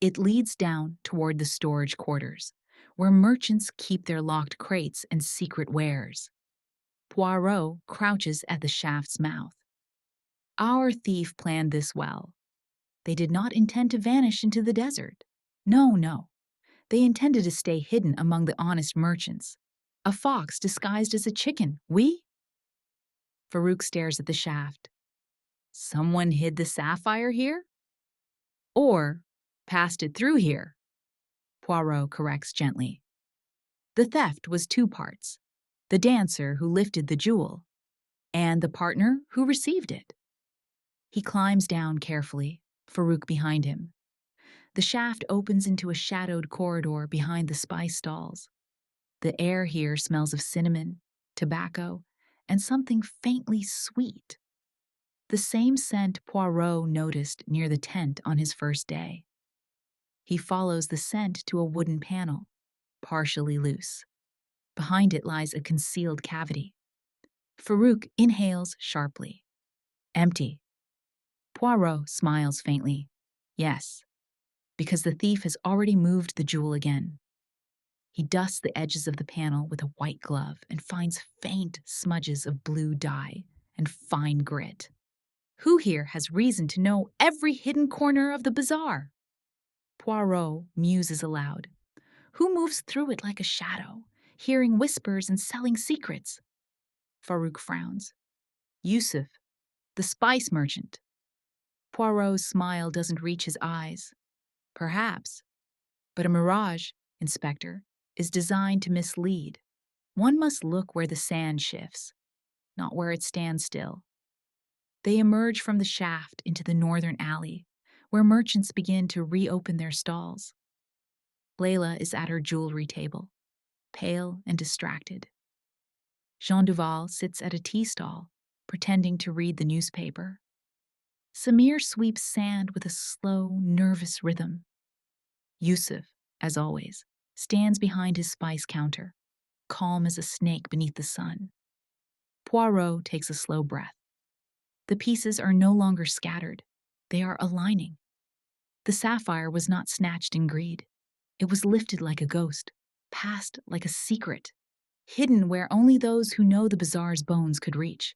It leads down toward the storage quarters, where merchants keep their locked crates and secret wares. Poirot crouches at the shaft's mouth. Our thief planned this well. They did not intend to vanish into the desert. No. They intended to stay hidden among the honest merchants. A fox disguised as a chicken, oui? Farouk stares at the shaft. Someone hid the sapphire here? Or passed it through here? Poirot corrects gently. The theft was two parts: the dancer who lifted the jewel, and the partner who received it. He climbs down carefully, Farouk behind him. The shaft opens into a shadowed corridor behind the spice stalls. The air here smells of cinnamon, tobacco, and something faintly sweet. The same scent Poirot noticed near the tent on his first day. He follows the scent to a wooden panel, partially loose. Behind it lies a concealed cavity. Farouk inhales sharply. Empty. Poirot smiles faintly. Yes, because the thief has already moved the jewel again. He dusts the edges of the panel with a white glove and finds faint smudges of blue dye and fine grit. Who here has reason to know every hidden corner of the bazaar? Poirot muses aloud. Who moves through it like a shadow, hearing whispers and selling secrets? Farouk frowns. Yusuf, the spice merchant. Poirot's smile doesn't reach his eyes. Perhaps. But a mirage, Inspector, is designed to mislead. One must look where the sand shifts, not where it stands still. They emerge from the shaft into the northern alley, where merchants begin to reopen their stalls. Layla is at her jewelry table, pale and distracted. Jean Duval sits at a tea stall, pretending to read the newspaper. Samir sweeps sand with a slow, nervous rhythm. Yusuf, as always, stands behind his spice counter, calm as a snake beneath the sun. Poirot takes a slow breath. The pieces are no longer scattered. They are aligning. The sapphire was not snatched in greed. It was lifted like a ghost, passed like a secret, hidden where only those who know the bazaar's bones could reach.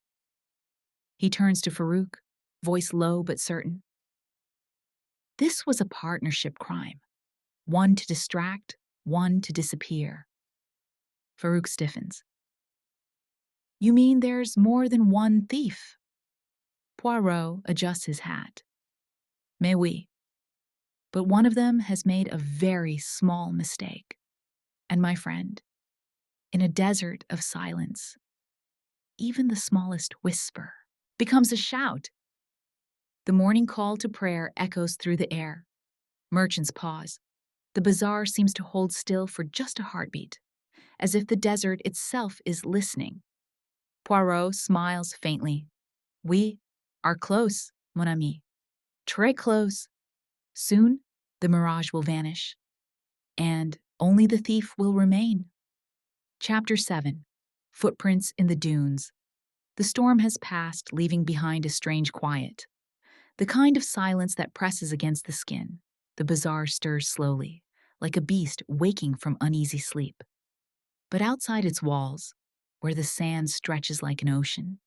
He turns to Farouk, voice low but certain. This was a partnership crime. One to distract, one to disappear. Farouk stiffens. You mean there's more than one thief? Poirot adjusts his hat. Mais oui. But one of them has made a very small mistake. And my friend, in a desert of silence, even the smallest whisper becomes a shout. The morning call to prayer echoes through the air. Merchants pause. The bazaar seems to hold still for just a heartbeat, as if the desert itself is listening. Poirot smiles faintly. We are close, mon ami. Très close. Soon, the mirage will vanish, and only the thief will remain. Chapter 7. Footprints in the Dunes. The storm has passed, leaving behind a strange quiet. The kind of silence that presses against the skin. The bazaar stirs slowly, like a beast waking from uneasy sleep. But outside its walls, where the sand stretches like an ocean,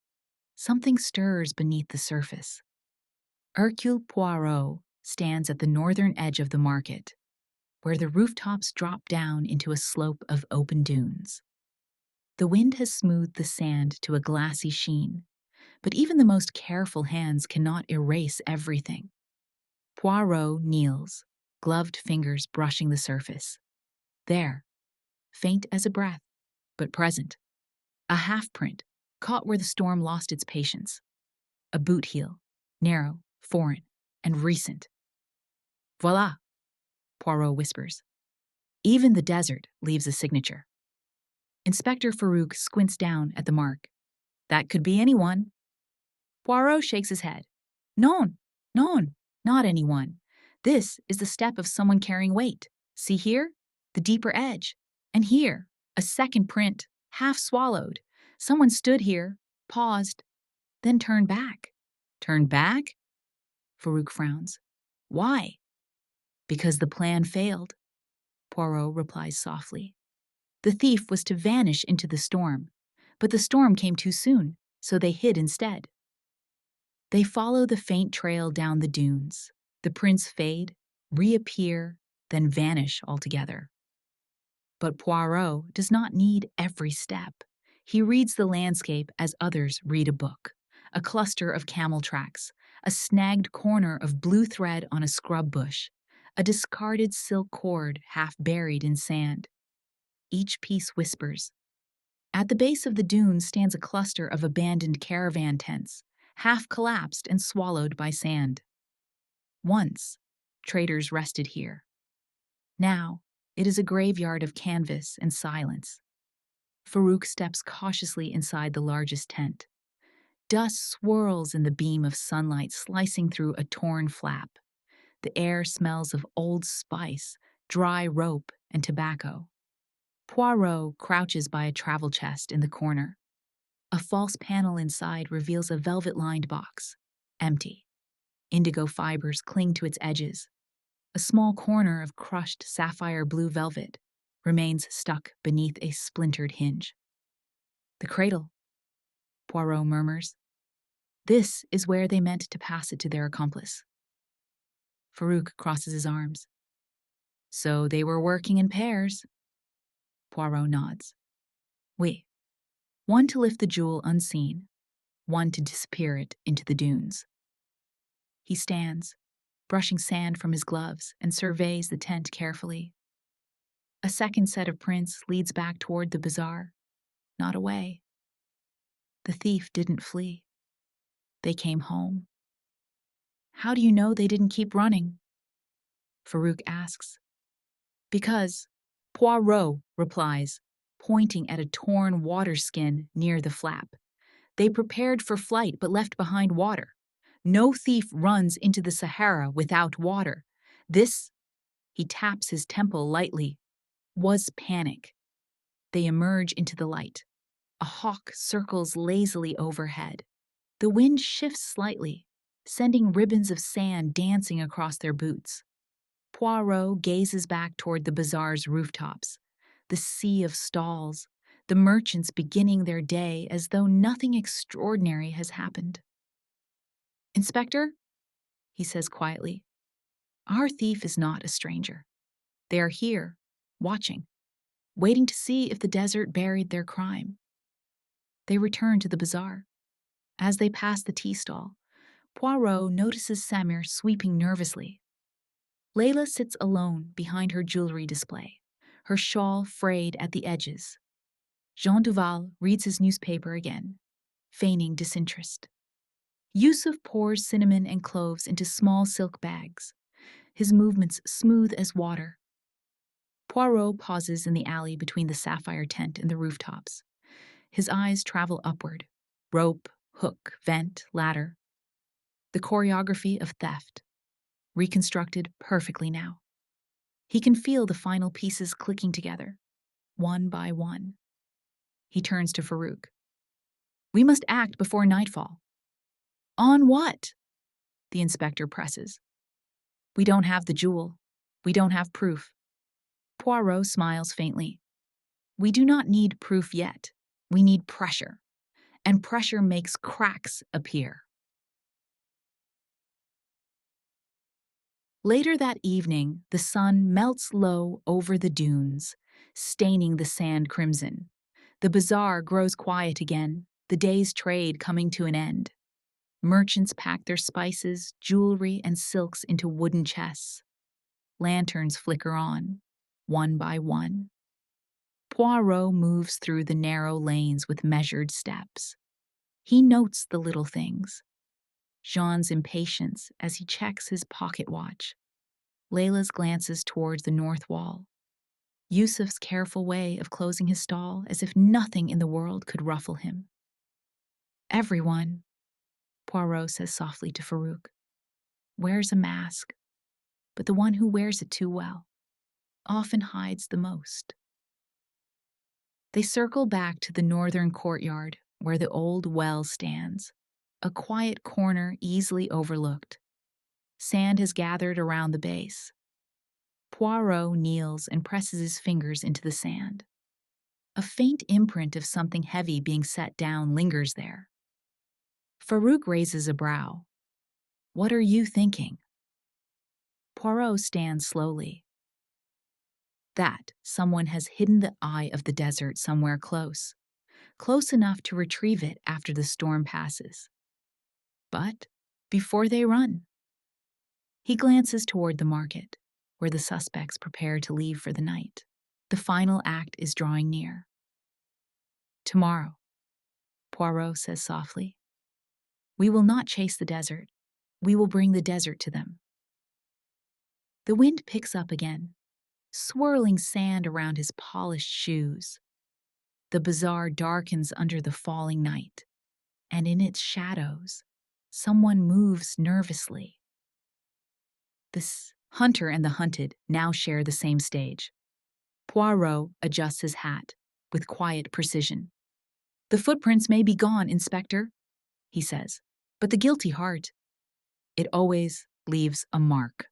something stirs beneath the surface. Hercule Poirot stands at the northern edge of the market, where the rooftops drop down into a slope of open dunes. The wind has smoothed the sand to a glassy sheen, but even the most careful hands cannot erase everything. Poirot kneels, gloved fingers brushing the surface. There, faint as a breath, but present, a half-print, caught where the storm lost its patience. A boot heel, narrow, foreign, and recent. Voila, Poirot whispers. Even the desert leaves a signature. Inspector Farouk squints down at the mark. That could be anyone. Poirot shakes his head. Non, non, not anyone. This is the step of someone carrying weight. See here? The deeper edge. And here, a second print, half swallowed. Someone stood here, paused, then turned back. Turned back? Farouk frowns. Why? Because the plan failed, Poirot replies softly. The thief was to vanish into the storm, but the storm came too soon, so they hid instead. They follow the faint trail down the dunes. The prints fade, reappear, then vanish altogether. But Poirot does not need every step. He reads the landscape as others read a book. A cluster of camel tracks, a snagged corner of blue thread on a scrub bush, a discarded silk cord half buried in sand. Each piece whispers. At the base of the dunes stands a cluster of abandoned caravan tents, half collapsed and swallowed by sand. Once, traders rested here. Now, it is a graveyard of canvas and silence. Farouk steps cautiously inside the largest tent. Dust swirls in the beam of sunlight slicing through a torn flap. The air smells of old spice, dry rope, and tobacco. Poirot crouches by a travel chest in the corner. A false panel inside reveals a velvet-lined box, empty. Indigo fibers cling to its edges. A small corner of crushed sapphire blue velvet remains stuck beneath a splintered hinge. The cradle, Poirot murmurs. This is where they meant to pass it to their accomplice. Farouk crosses his arms. So they were working in pairs. Poirot nods. Oui. One to lift the jewel unseen, one to disappear it into the dunes. He stands, brushing sand from his gloves, and surveys the tent carefully. A second set of prints leads back toward the bazaar, not away. The thief didn't flee. They came home. How do you know they didn't keep running? Farouk asks. Because, Poirot replies, pointing at a torn water skin near the flap. They prepared for flight but left behind water. No thief runs into the Sahara without water. This, he taps his temple lightly, was panic. They emerge into the light. A hawk circles lazily overhead. The wind shifts slightly, sending ribbons of sand dancing across their boots. Poirot gazes back toward the bazaar's rooftops, the sea of stalls, the merchants beginning their day as though nothing extraordinary has happened. Inspector, he says quietly, our thief is not a stranger. They are here, watching, waiting to see if the desert buried their crime. They return to the bazaar. As they pass the tea stall, Poirot notices Samir sweeping nervously. Layla sits alone behind her jewelry display, her shawl frayed at the edges. Jean Duval reads his newspaper again, feigning disinterest. Yusuf pours cinnamon and cloves into small silk bags, his movements smooth as water. Poirot pauses in the alley between the sapphire tent and the rooftops. His eyes travel upward, rope, hook, vent, ladder. The choreography of theft, reconstructed perfectly now. He can feel the final pieces clicking together, one by one. He turns to Farouk. We must act before nightfall. On what? The inspector presses. We don't have the jewel. We don't have proof. Poirot smiles faintly. We do not need proof yet. We need pressure. And pressure makes cracks appear. Later that evening, the sun melts low over the dunes, staining the sand crimson. The bazaar grows quiet again, the day's trade coming to an end. Merchants pack their spices, jewelry, and silks into wooden chests. Lanterns flicker on, one by one. Poirot moves through the narrow lanes with measured steps. He notes the little things. Jean's impatience as he checks his pocket watch. Layla's glances towards the north wall. Yusuf's careful way of closing his stall as if nothing in the world could ruffle him. Everyone, Poirot says softly to Farouk, wears a mask, but the one who wears it too well often hides the most. They circle back to the northern courtyard where the old well stands, a quiet corner easily overlooked. Sand has gathered around the base. Poirot kneels and presses his fingers into the sand. A faint imprint of something heavy being set down lingers there. Farouk raises a brow. What are you thinking? Poirot stands slowly. That someone has hidden the eye of the desert somewhere close enough to retrieve it after the storm passes. But before they run. He glances toward the market, where the suspects prepare to leave for the night. The final act is drawing near. Tomorrow, Poirot says softly, we will not chase the desert. We will bring the desert to them. The wind picks up again, swirling sand around his polished shoes. The bazaar darkens under the falling night, and in its shadows, someone moves nervously. The hunter and the hunted now share the same stage. Poirot adjusts his hat with quiet precision. The footprints may be gone, Inspector, he says, but the guilty heart. It always leaves a mark.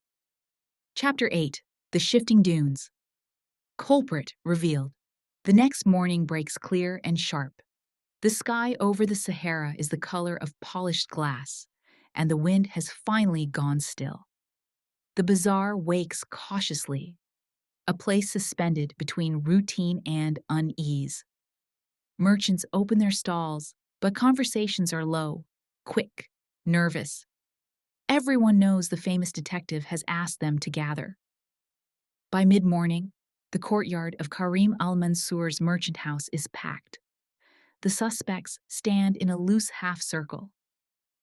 Chapter 8. The Shifting Dunes. Culprit revealed. The next morning breaks clear and sharp. The sky over the Sahara is the color of polished glass, and the wind has finally gone still. The bazaar wakes cautiously, a place suspended between routine and unease. Merchants open their stalls, but conversations are low, quick, nervous. Everyone knows the famous detective has asked them to gather. By mid-morning, the courtyard of Karim al-Mansour's merchant house is packed. The suspects stand in a loose half-circle.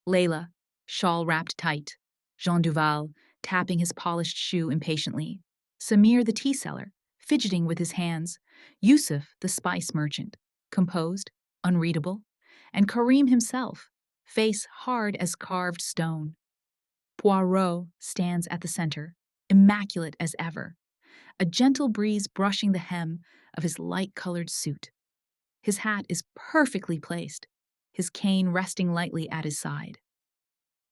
Layla, shawl wrapped tight. Jean Duval, tapping his polished shoe impatiently. Samir, the tea seller, fidgeting with his hands. Yusuf, the spice merchant, composed, unreadable. And Karim himself, face hard as carved stone. Poirot stands at the center, immaculate as ever, a gentle breeze brushing the hem of his light-colored suit. His hat is perfectly placed, his cane resting lightly at his side.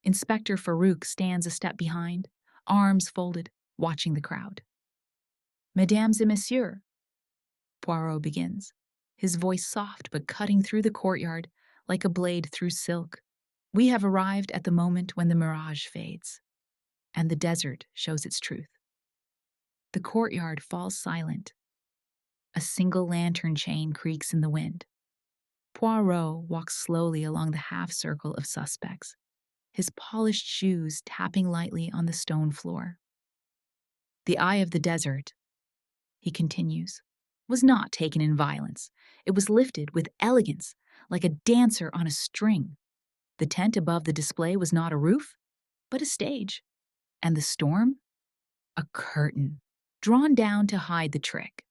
Inspector Farouk stands a step behind, arms folded, watching the crowd. Mesdames et messieurs, Poirot begins, his voice soft but cutting through the courtyard like a blade through silk. We have arrived at the moment when the mirage fades, and the desert shows its truth. The courtyard falls silent. A single lantern chain creaks in the wind. Poirot walks slowly along the half-circle of suspects, his polished shoes tapping lightly on the stone floor. The eye of the desert, he continues, was not taken in violence. It was lifted with elegance, like a dancer on a string. The tent above the display was not a roof, but a stage. And the storm? A curtain, drawn down to hide the trick.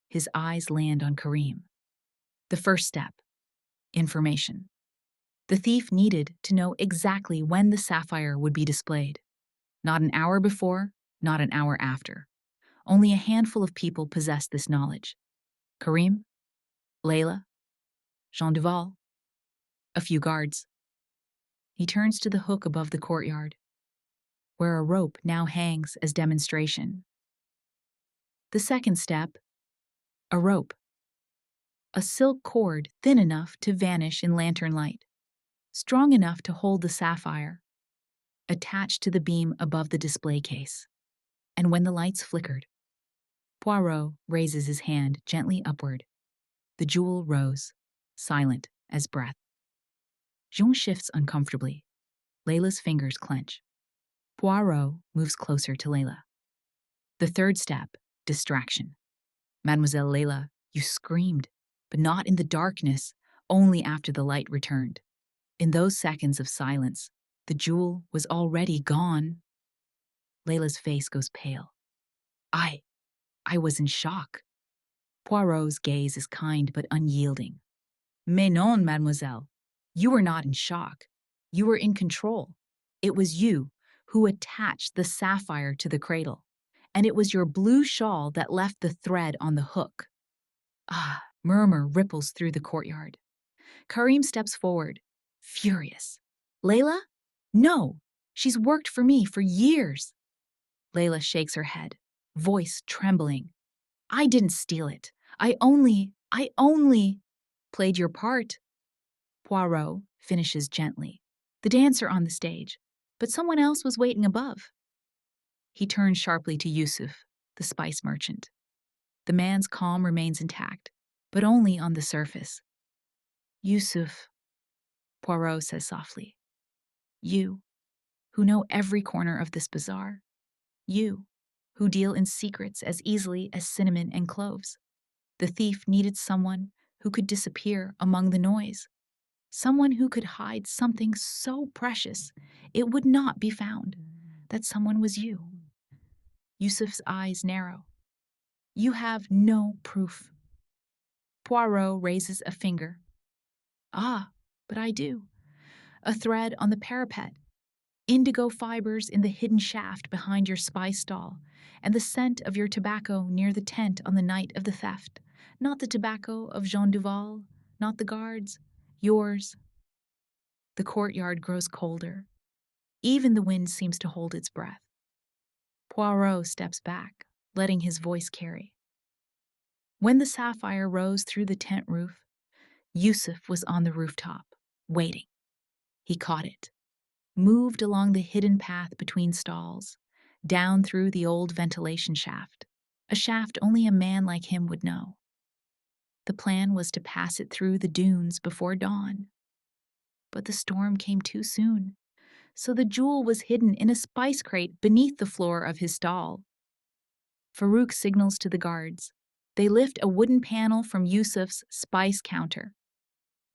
His eyes land on Karim. The first step, information. The thief needed to know exactly when the sapphire would be displayed. Not an hour before, not an hour after. Only a handful of people possessed this knowledge. Karim, Layla, Jean Duval, a few guards. He turns to the hook above the courtyard, where a rope now hangs as demonstration. The second step, a rope. A silk cord thin enough to vanish in lantern light, strong enough to hold the sapphire, attached to the beam above the display case. And when the lights flickered, Poirot raises his hand gently upward. The jewel rose, silent as breath. Jean shifts uncomfortably. Layla's fingers clench. Poirot moves closer to Layla. The third step, distraction. Mademoiselle Layla, you screamed, but not in the darkness, only after the light returned. In those seconds of silence, the jewel was already gone. Layla's face goes pale. I was in shock. Poirot's gaze is kind but unyielding. Mais non, mademoiselle. You were not in shock. You were in control. It was you who attached the sapphire to the cradle, and it was your blue shawl that left the thread on the hook. Ah, murmur ripples through the courtyard. Karim steps forward, furious. Layla? No, she's worked for me for years. Layla shakes her head, voice trembling. I didn't steal it. I only played your part. Poirot finishes gently. The dancer on the stage, but someone else was waiting above. He turns sharply to Yusuf, the spice merchant. The man's calm remains intact, but only on the surface. Yusuf, Poirot says softly. You, who know every corner of this bazaar. You, who deal in secrets as easily as cinnamon and cloves. The thief needed someone who could disappear among the noise. Someone who could hide something so precious it would not be found. That someone was you. Yusuf's eyes narrow. You have no proof. Poirot raises a finger. Ah, but I do. A thread on the parapet. Indigo fibers in the hidden shaft behind your spice stall, and the scent of your tobacco near the tent on the night of the theft. Not the tobacco of Jean Duval, not the guards, yours. The courtyard grows colder. Even the wind seems to hold its breath. Poirot steps back, letting his voice carry. When the sapphire rose through the tent roof, Yusuf was on the rooftop, waiting. He caught it, moved along the hidden path between stalls, down through the old ventilation shaft, a shaft only a man like him would know. The plan was to pass it through the dunes before dawn. But the storm came too soon, so the jewel was hidden in a spice crate beneath the floor of his stall. Farouk signals to the guards. They lift a wooden panel from Yusuf's spice counter.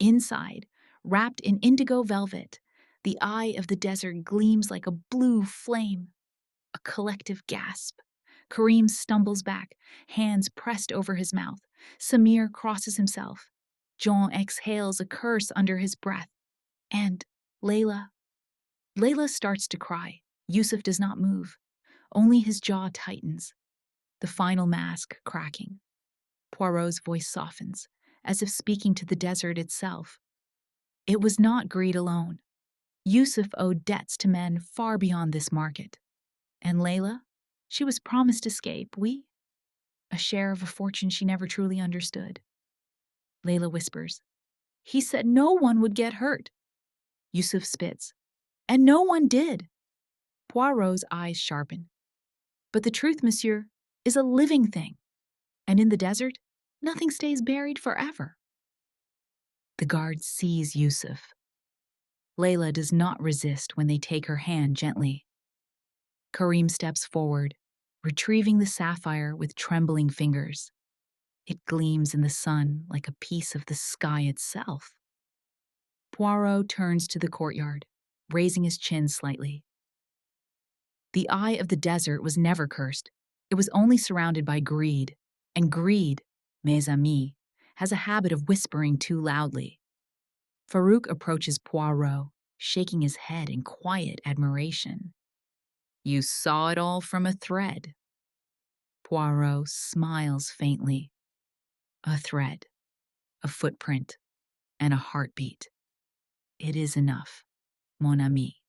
Inside, wrapped in indigo velvet, the eye of the desert gleams like a blue flame. A collective gasp. Karim stumbles back, hands pressed over his mouth. Samir crosses himself. John exhales a curse under his breath. And Layla starts to cry. Yusuf does not move. Only his jaw tightens. The final mask cracking. Poirot's voice softens, as if speaking to the desert itself. It was not greed alone. Yusuf owed debts to men far beyond this market. And Layla? She was promised escape, a share of a fortune she never truly understood. Layla whispers, "He said no one would get hurt." Yusuf spits, "And no one did." Poirot's eyes sharpen. "But the truth, monsieur, is a living thing. And in the desert, nothing stays buried forever." The guards seize Yusuf. Layla does not resist when they take her hand gently. Karim steps forward, retrieving the sapphire with trembling fingers. It gleams in the sun like a piece of the sky itself. Poirot turns to the courtyard, raising his chin slightly. The eye of the desert was never cursed. It was only surrounded by greed. And greed, mes amis, has a habit of whispering too loudly. Farouk approaches Poirot, shaking his head in quiet admiration. "You saw it all from a thread." Poirot smiles faintly. A thread, a footprint, and a heartbeat. It is enough, mon ami.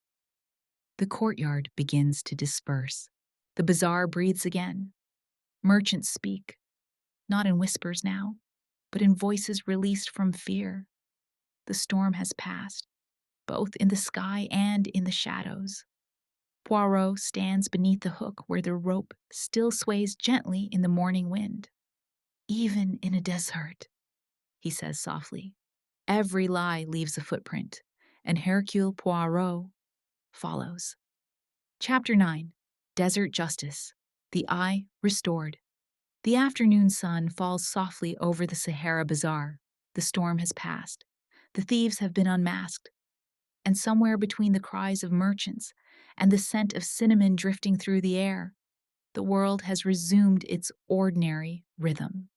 The courtyard begins to disperse. The bazaar breathes again. Merchants speak, not in whispers now, but in voices released from fear. The storm has passed, both in the sky and in the shadows. Poirot stands beneath the hook where the rope still sways gently in the morning wind. "Even in a desert," he says softly, "every lie leaves a footprint, and Hercule Poirot follows." Chapter 9. Desert Justice. The Eye Restored. The afternoon sun falls softly over the Sahara Bazaar. The storm has passed. The thieves have been unmasked. And somewhere between the cries of merchants and the scent of cinnamon drifting through the air, the world has resumed its ordinary rhythm.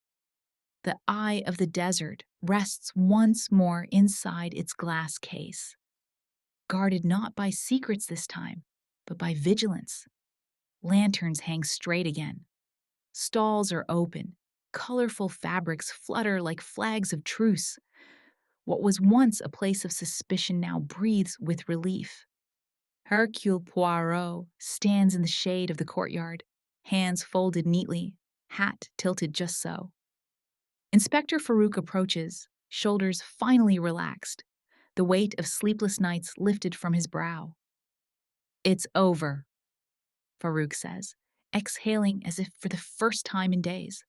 The eye of the desert rests once more inside its glass case, guarded not by secrets this time, but by vigilance. Lanterns hang straight again. Stalls are open. Colorful fabrics flutter like flags of truce. What was once a place of suspicion now breathes with relief. Hercule Poirot stands in the shade of the courtyard, hands folded neatly, hat tilted just so. Inspector Farouk approaches, shoulders finally relaxed, the weight of sleepless nights lifted from his brow. "It's over," Farouk says, exhaling as if for the first time in days.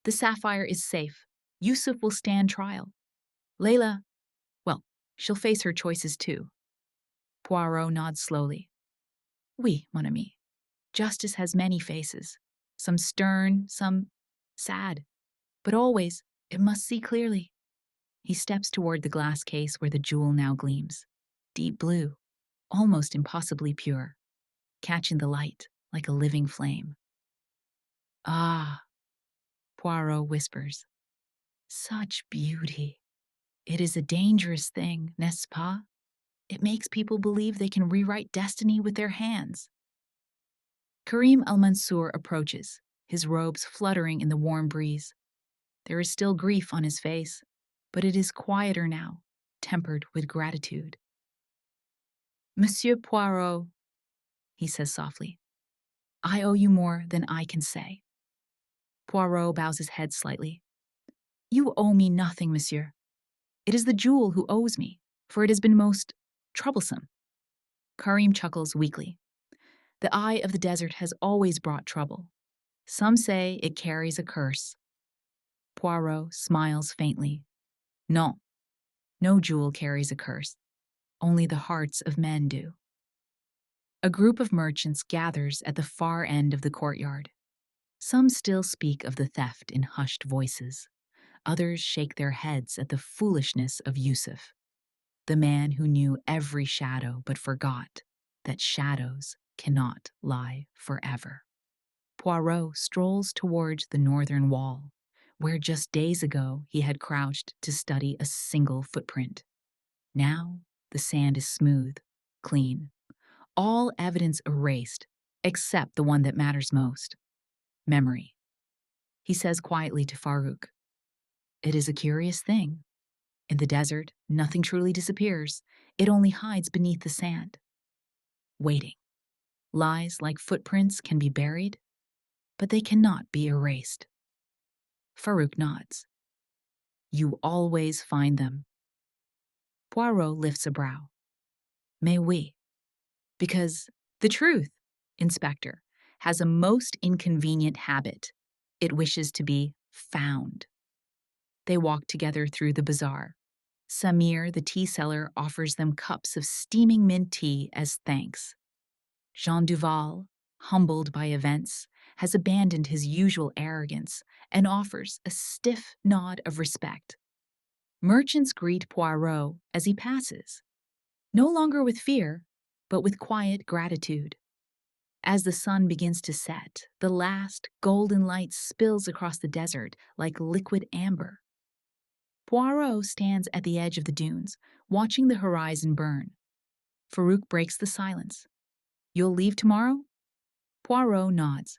"The sapphire is safe. Yusuf will stand trial. Layla, well, she'll face her choices too." Poirot nods slowly. "Oui, mon ami. Justice has many faces, some stern, some sad, but always it must see clearly." He steps toward the glass case where the jewel now gleams, deep blue, almost impossibly pure, catching the light like a living flame. "Ah," Poirot whispers, "such beauty. It is a dangerous thing, n'est-ce pas? It makes people believe they can rewrite destiny with their hands." Karim al-Mansour approaches, his robes fluttering in the warm breeze. There is still grief on his face, but it is quieter now, tempered with gratitude. Monsieur Poirot, he says softly, I owe you more than I can say. Poirot bows his head slightly. You owe me nothing, monsieur. It is the jewel who owes me, for it has been most troublesome. Karim chuckles weakly. The eye of the desert has always brought trouble. Some say it carries a curse. Poirot smiles faintly. No, no jewel carries a curse. Only the hearts of men do. A group of merchants gathers at the far end of the courtyard. Some still speak of the theft in hushed voices. Others shake their heads at the foolishness of Yusuf, the man who knew every shadow but forgot that shadows cannot lie forever. Poirot strolls towards the northern wall, where just days ago he had crouched to study a single footprint. Now the sand is smooth, clean, all evidence erased, except the one that matters most: memory. He says quietly to Farouk, It is a curious thing. In the desert, nothing truly disappears. It only hides beneath the sand. Waiting. Lies like footprints can be buried, but they cannot be erased. Farouk nods. You always find them. Poirot lifts a brow. Mais oui. Because the truth, Inspector, has a most inconvenient habit. It wishes to be found. They walk together through the bazaar. Samir, the tea seller, offers them cups of steaming mint tea as thanks. Jean Duval, humbled by events, has abandoned his usual arrogance and offers a stiff nod of respect. Merchants greet Poirot as he passes, no longer with fear, but with quiet gratitude. As the sun begins to set, the last golden light spills across the desert like liquid amber. Poirot stands at the edge of the dunes, watching the horizon burn. Farouk breaks the silence. You'll leave tomorrow? Poirot nods.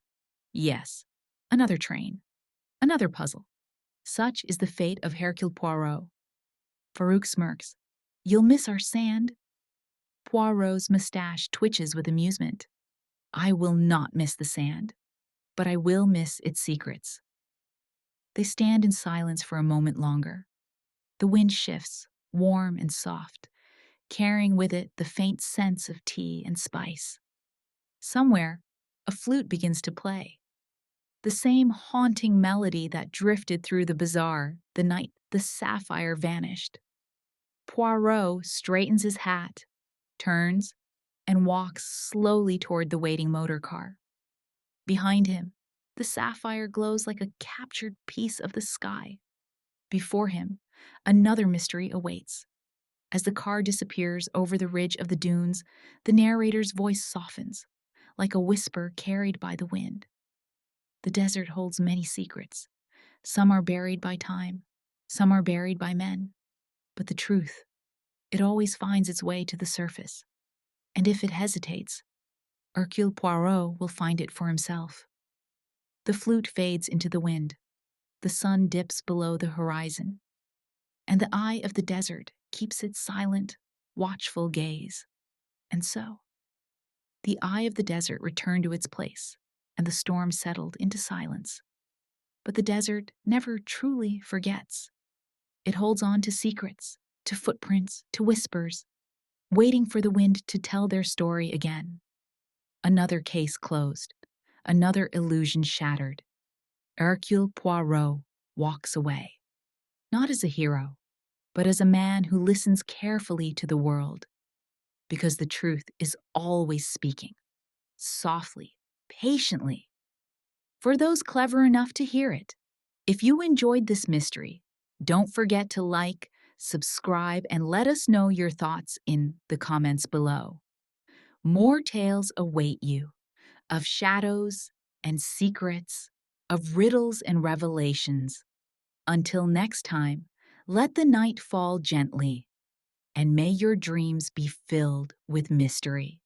Yes. Another train. Another puzzle. Such is the fate of Hercule Poirot. Farouk smirks. You'll miss our sand? Poirot's mustache twitches with amusement. I will not miss the sand, but I will miss its secrets. They stand in silence for a moment longer. The wind shifts, warm and soft, carrying with it the faint sense of tea and spice. Somewhere, a flute begins to play. The same haunting melody that drifted through the bazaar the night the sapphire vanished. Poirot straightens his hat, turns, and walks slowly toward the waiting motor car. Behind him, the sapphire glows like a captured piece of the sky. Before him, another mystery awaits. As the car disappears over the ridge of the dunes, the narrator's voice softens, like a whisper carried by the wind. The desert holds many secrets. Some are buried by time, some are buried by men. But the truth, it always finds its way to the surface. And if it hesitates, Hercule Poirot will find it for himself. The flute fades into the wind. The sun dips below the horizon, and the eye of the desert keeps its silent, watchful gaze. And so, the eye of the desert returned to its place, and the storm settled into silence. But the desert never truly forgets. It holds on to secrets, to footprints, to whispers, waiting for the wind to tell their story again. Another case closed, another illusion shattered. Hercule Poirot walks away, not as a hero, but as a man who listens carefully to the world, because the truth is always speaking, softly, patiently, for those clever enough to hear it. If you enjoyed this mystery, don't forget to like, subscribe, and let us know your thoughts in the comments below. More tales await you, of shadows and secrets, of riddles and revelations. Until next time, let the night fall gently, and may your dreams be filled with mystery.